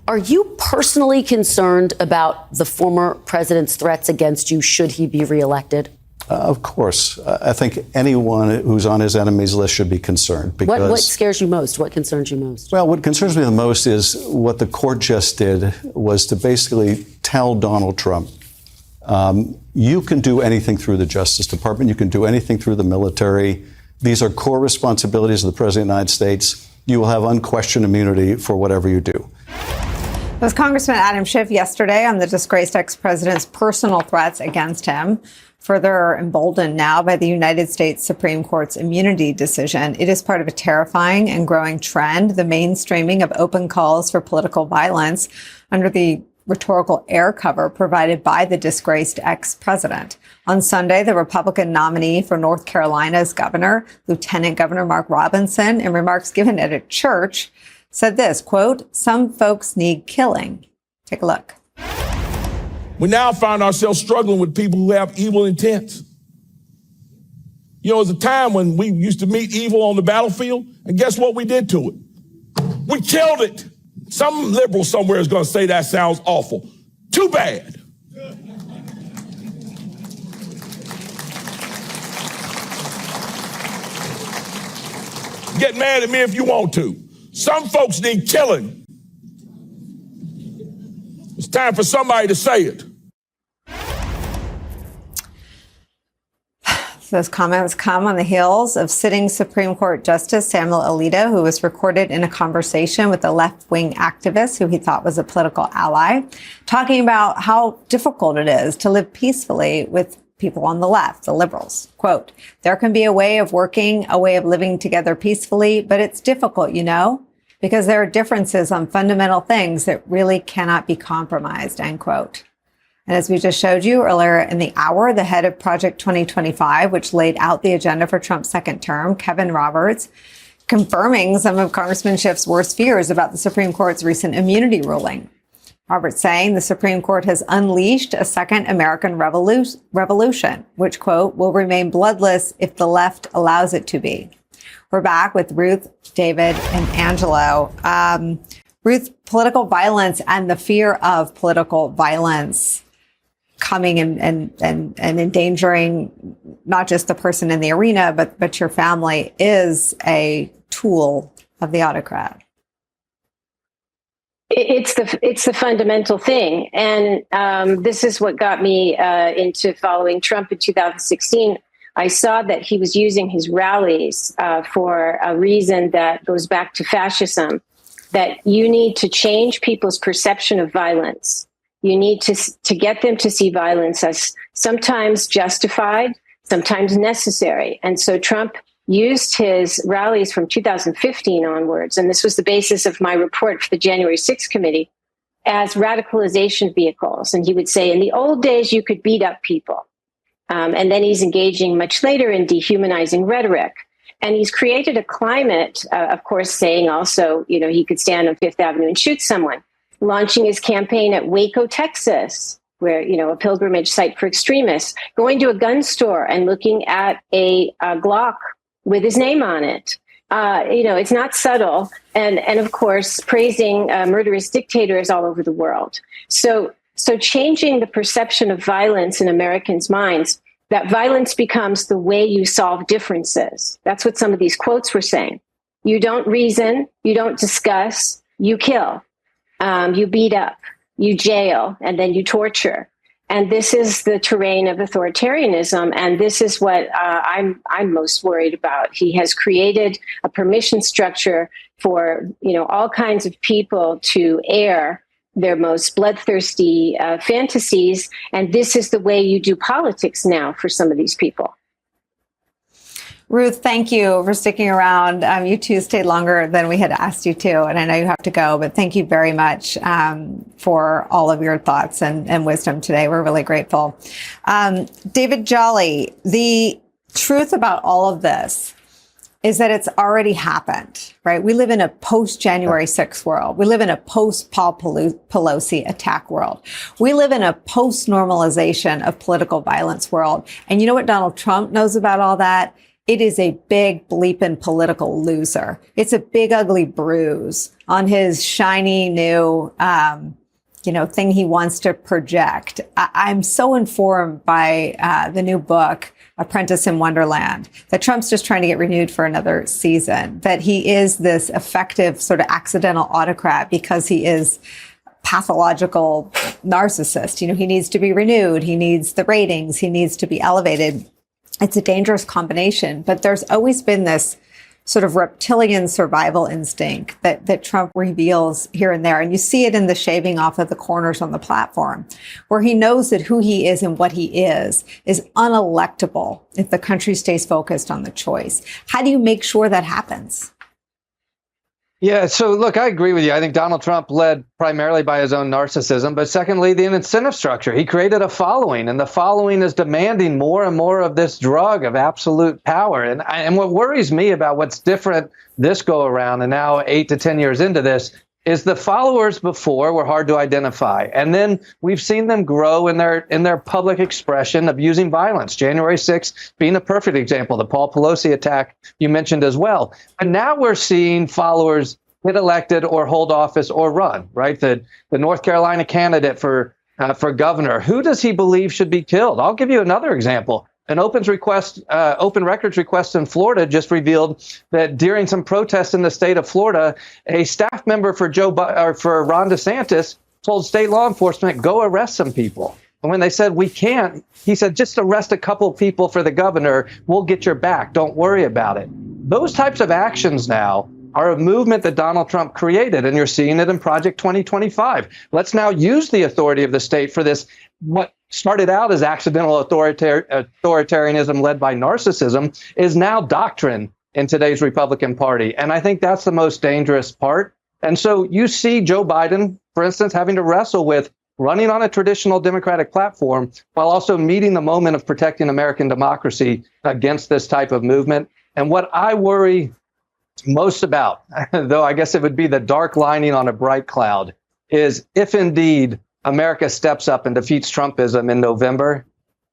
F: Are you personally concerned about the former president's threats against you should he be reelected?
V: Of course. I think anyone who's on his enemies list should be concerned. Because
F: What scares you most? What concerns you most?
V: Well, what concerns me the most is what the court just did was to basically tell Donald Trump, you can do anything through the Justice Department. You can do anything through the military. These are core responsibilities of the President of the United States. You will have unquestioned immunity for whatever you do.
B: It was Congressman Adam Schiff yesterday on the disgraced ex-president's personal threats against him, further emboldened now by the United States Supreme Court's immunity decision. It is part of a terrifying and growing trend, the mainstreaming of open calls for political violence under the rhetorical air cover provided by the disgraced ex-president. On Sunday, the Republican nominee for North Carolina's governor, Lieutenant Governor Mark Robinson, in remarks given at a church, said this, quote, some folks need killing. Take a look.
W: We now find ourselves struggling with people who have evil intents. There's a time when we used to meet evil on the battlefield, and guess what we did to it? We killed it. Some liberal somewhere is going to say that sounds awful. Too bad. Get mad at me if you want to. Some folks need killing. It's time for somebody to say it.
B: Those comments come on the heels of sitting Supreme Court Justice Samuel Alito, who was recorded in a conversation with a left-wing activist who he thought was a political ally, talking about how difficult it is to live peacefully with people on the left, the liberals. Quote, there can be a way of working, a way of living together peacefully, but it's difficult, because there are differences on fundamental things that really cannot be compromised, end quote. And as we just showed you earlier in the hour, the head of Project 2025, which laid out the agenda for Trump's second term, Kevin Roberts, confirming some of Congressman Schiff's worst fears about the Supreme Court's recent immunity ruling. Roberts saying the Supreme Court has unleashed a second American revolution, which, quote, will remain bloodless if the left allows it to be. We're back with Ruth, David, and Angelo. Ruth, political violence and the fear of political violence coming and endangering not just the person in the arena, but your family is a tool of the autocrat.
T: It's the fundamental thing. And this is what got me into following Trump in 2016, I saw that he was using his rallies for a reason that goes back to fascism, that you need to change people's perception of violence. You need to get them to see violence as sometimes justified, sometimes necessary. And so Trump used his rallies from 2015 onwards, and this was the basis of my report for the January 6th committee, as radicalization vehicles. And he would say, in the old days, you could beat up people. And then he's engaging much later in dehumanizing rhetoric. And he's created a climate, of course, saying also, he could stand on Fifth Avenue and shoot someone, launching his campaign at Waco, Texas, where, a pilgrimage site for extremists, going to a gun store and looking at a Glock with his name on it. It's not subtle. And of course, praising murderous dictators all over the world. So changing the perception of violence in Americans' minds, that violence becomes the way you solve differences. That's what some of these quotes were saying. You don't reason, you don't discuss, you kill, you beat up, you jail, and then you torture. And this is the terrain of authoritarianism, and this is what I'm most worried about. He has created a permission structure for all kinds of people to air their most bloodthirsty fantasies, and this is the way you do politics now for some of these people.
B: Ruth, thank you for sticking around. You two stayed longer than we had asked you to, and I know you have to go, but thank you very much for all of your thoughts and wisdom today. We're really grateful. David Jolly, the truth about all of this is that it's already happened, right? We live in a post-January 6th world. We live in a post-Paul Pelosi attack world. We live in a post-normalization of political violence world. And you know what Donald Trump knows about all that? It is a big bleeping political loser. It's a big, ugly bruise on his shiny new, thing he wants to project. I'm so informed by the new book, Apprentice in Wonderland, that Trump's just trying to get renewed for another season, that he is this effective sort of accidental autocrat because he is pathological narcissist. He needs to be renewed. He needs the ratings. He needs to be elevated. It's a dangerous combination, but there's always been this sort of reptilian survival instinct that Trump reveals here and there. And you see it in the shaving off of the corners on the platform, where he knows that who he is and what he is unelectable if the country stays focused on the choice. How do you make sure that happens?
N: Yeah, so look, I agree with you. I think Donald Trump led primarily by his own narcissism, but secondly, the incentive structure. He created a following, and the following is demanding more and more of this drug of absolute power. And what worries me about what's different this go around, and now 8 to 10 years into this, is the followers before were hard to identify. And then we've seen them grow in their public expression of using violence. January 6th being a perfect example, the Paul Pelosi attack you mentioned as well. And now we're seeing followers get elected or hold office or run, right? The North Carolina candidate for governor, who does he believe should be killed? I'll give you another example. An open records request in Florida just revealed that during some protests in the state of Florida, a staff member for Ron DeSantis told state law enforcement, go arrest some people. And when they said, we can't, he said, just arrest a couple of people for the governor. We'll get your back. Don't worry about it. Those types of actions now are a movement that Donald Trump created, and you're seeing it in Project 2025. Let's now use the authority of the state for this, what started out as accidental authoritarianism led by narcissism is now doctrine in today's Republican Party. And I think that's the most dangerous part. And so you see Joe Biden, for instance, having to wrestle with running on a traditional Democratic platform while also meeting the moment of protecting American democracy against this type of movement. And what I worry most about, though I guess it would be the dark lining on a bright cloud, is if indeed America steps up and defeats Trumpism in November,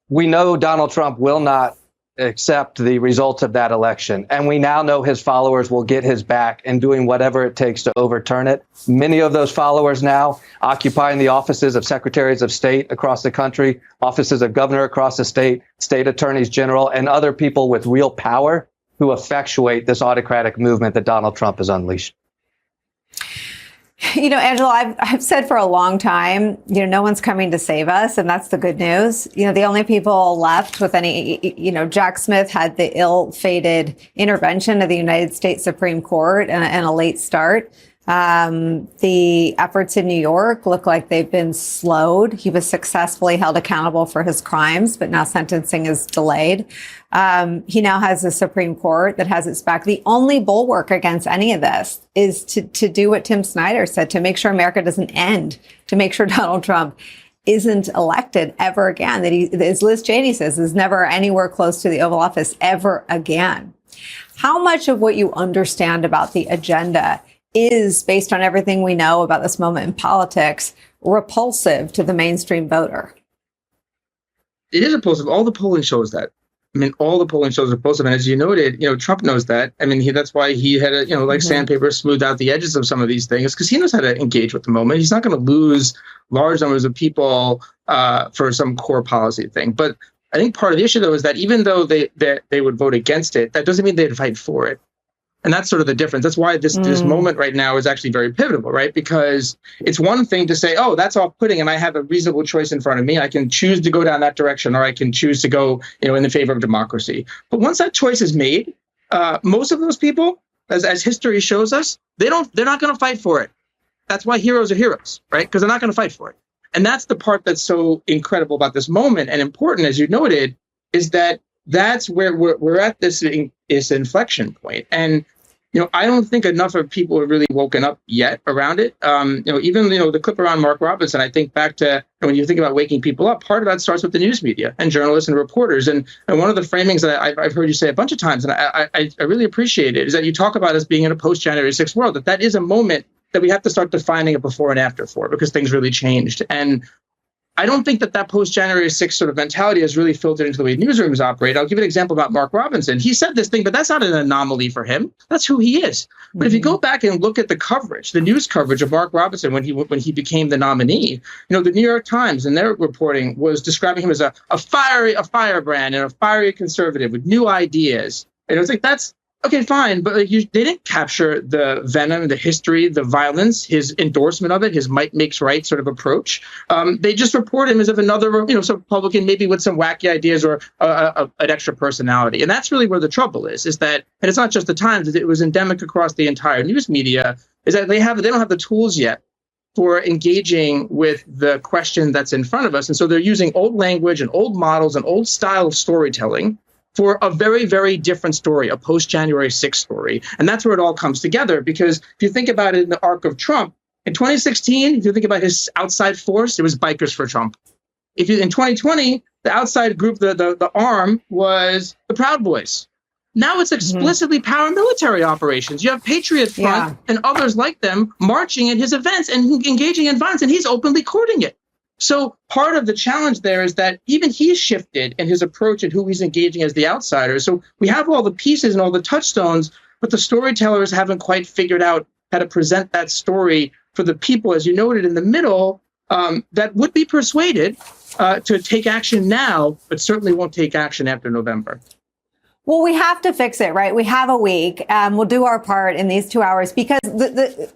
N: we know Donald Trump will not accept the results of that election. And we now know his followers will get his back in doing whatever it takes to overturn it. Many of those followers now occupying the offices of secretaries of state across the country, offices of governor across the state, state attorneys general, and other people with real power who effectuate this autocratic movement that Donald Trump has unleashed.
B: Angelo, I've said for a long time, no one's coming to save us, and that's the good news. The only people left with any, Jack Smith had the ill-fated intervention of the United States Supreme Court and a late start. The efforts in New York look like they've been slowed. He was successfully held accountable for his crimes, but now sentencing is delayed. He now has the Supreme Court that has its back. The only bulwark against any of this is to do what Tim Snyder said, to make sure America doesn't end, to make sure Donald Trump isn't elected ever again, that he, as Liz Cheney says, is never anywhere close to the Oval Office ever again. How much of what you understand about the agenda is, based on everything we know about this moment in politics, repulsive to the mainstream voter?
R: It is repulsive. All the polling shows that. All the polling shows are repulsive. And as you noted, Trump knows that. that's why he had to, sandpaper, smooth out the edges of some of these things, because he knows how to engage with the moment. He's not going to lose large numbers of people for some core policy thing. But I think part of the issue, though, is that even though they would vote against it, that doesn't mean they'd fight for it. And that's sort of the difference. That's why this moment right now is actually very pivotal, right? Because it's one thing to say, oh, that's off-putting, and I have a reasonable choice in front of me. I can choose to go down that direction, or I can choose to go, in the favor of democracy. But once that choice is made, most of those people, as history shows us, they're not going to fight for it. That's why heroes are heroes, right? Because they're not going to fight for it. And that's the part that's so incredible about this moment and important, as you noted, is that that's where we're at this inflection point. And, I don't think enough of people have really woken up yet around it. Even, the clip around Mark Robinson, I think back to when you think about waking people up, part of that starts with the news media and journalists and reporters. And one of the framings that I've heard you say a bunch of times, and I really appreciate it, is that you talk about us being in a post-January 6th world, that is a moment that we have to start defining a before and after for, because things really changed. And I don't think that post-January 6th sort of mentality has really filtered into the way newsrooms operate. I'll give you an example about Mark Robinson. He said this thing, but that's not an anomaly for him. That's who he is. But if you go back and look at the coverage, the news coverage of Mark Robinson when he became the nominee, the New York Times in their reporting was describing him as a firebrand and a fiery conservative with new ideas. And it was like, that's okay, fine, but they didn't capture the venom, the history, the violence, his endorsement of it, his might makes right sort of approach. They just report him as if another, some Republican, maybe with some wacky ideas or an extra personality. And that's really where the trouble is that, and it's not just the Times, it was endemic across the entire news media, is that they don't have the tools yet for engaging with the question that's in front of us. And so they're using old language and old models and old style of storytelling for a very, very different story, a post-January 6th story. And that's where it all comes together, because if you think about it in the arc of Trump, in 2016, if you think about his outside force, it was bikers for Trump. In 2020, the outside group, the arm, was the Proud Boys. Now it's explicitly paramilitary operations. You have Patriot Front and others like them marching at his events and engaging in violence, and he's openly courting it. So part of the challenge there is that even he's shifted in his approach and who he's engaging as the outsider. So we have all the pieces and all the touchstones, but the storytellers haven't quite figured out how to present that story for the people, as you noted, in the middle, that would be persuaded to take action now, but certainly won't take action after November.
B: Well, we have to fix it, right? We have a week. We'll do our part in these 2 hours, because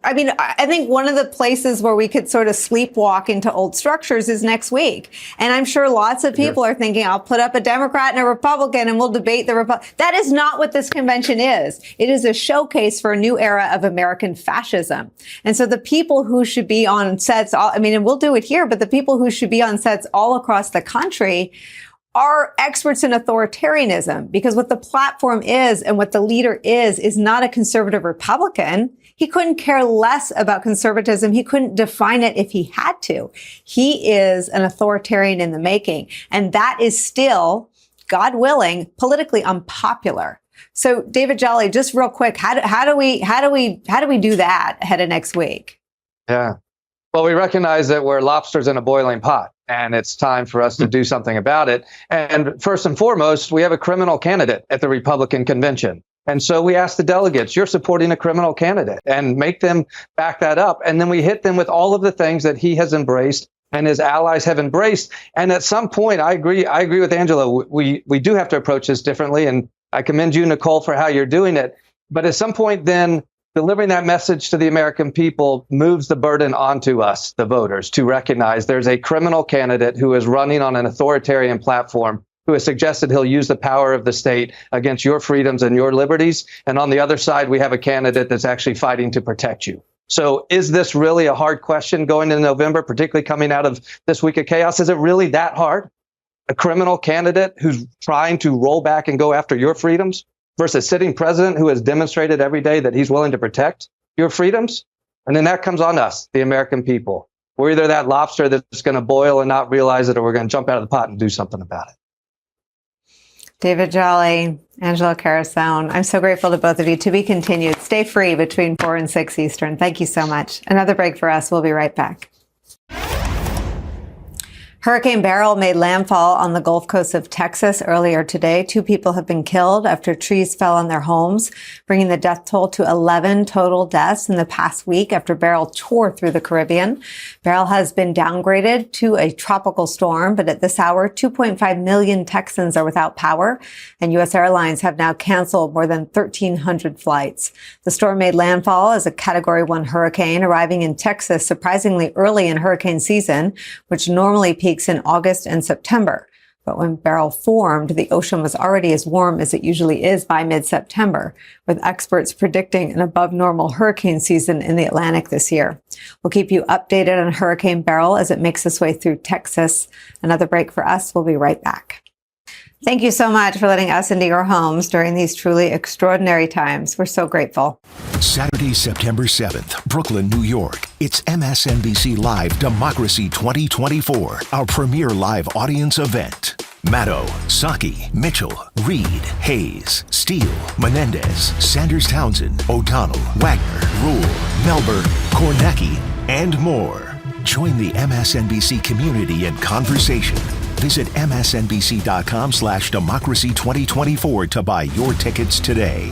B: I think one of the places where we could sort of sleepwalk into old structures is next week. And I'm sure lots of people are thinking, I'll put up a Democrat and a Republican and we'll debate the Republican. That is not what this convention is. It is a showcase for a new era of American fascism. And so the people who should be on sets, and we'll do it here, but the people who should be on sets all across the country are experts in authoritarianism, because what the platform is and what the leader is not a conservative Republican. He couldn't care less about conservatism. He couldn't define it if he had to. He is an authoritarian in the making. And that is still, God willing, politically unpopular. So David Jolly, just real quick, how do we do that ahead of next week?
N: Yeah. Well, we recognize that we're lobsters in a boiling pot, and it's time for us to do something about it. And first and foremost, we have a criminal candidate at the Republican convention. And so we ask the delegates, you're supporting a criminal candidate, and make them back that up. And then we hit them with all of the things that he has embraced and his allies have embraced. And at some point, I agree with Angelo. We do have to approach this differently. And I commend you, Nicolle, for how you're doing it. But at some point, then delivering that message to the American people moves the burden onto us, the voters, to recognize there's a criminal candidate who is running on an authoritarian platform who has suggested he'll use the power of the state against your freedoms and your liberties. And on the other side, we have a candidate that's actually fighting to protect you. So is this really a hard question going into November, particularly coming out of this week of chaos? Is it really that hard? A criminal candidate who's trying to roll back and go after your freedoms versus a sitting president who has demonstrated every day that he's willing to protect your freedoms? And then that comes on us, the American people. We're either that lobster that's going to boil and not realize it, or we're going to jump out of the pot and do something about it.
B: David Jolly, Angelo Carusone, I'm so grateful to both of you. To be continued. Stay free between 4 and 6 Eastern. Thank you so much. Another break for us. We'll be right back. Hurricane Beryl made landfall on the Gulf Coast of Texas earlier today. 2 people have been killed after trees fell on their homes, bringing the death toll to 11 total deaths in the past week after Beryl tore through the Caribbean. Beryl has been downgraded to a tropical storm, but at this hour, 2.5 million Texans are without power, and U.S. airlines have now canceled more than 1,300 flights. The storm made landfall as a Category 1 hurricane, arriving in Texas surprisingly early in hurricane season, which normally peaks in August and September. But when Beryl formed, the ocean was already as warm as it usually is by mid-September, with experts predicting an above normal hurricane season in the Atlantic this year. We'll keep you updated on Hurricane Beryl as it makes its way through Texas. Another break for us. We'll be right back. Thank you so much for letting us into your homes during these truly extraordinary times. We're so grateful.
A: Saturday, September 7th, Brooklyn, New York. It's MSNBC Live Democracy 2024, our premier live audience event. Maddow, Psaki, Mitchell, Reed, Hayes, Steele, Menendez, Sanders-Townsend, O'Donnell, Wagner, Rule, Melber, Kornacki, and more. Join the MSNBC community in conversation. Visit msnbc.com/democracy2024 to buy your tickets today.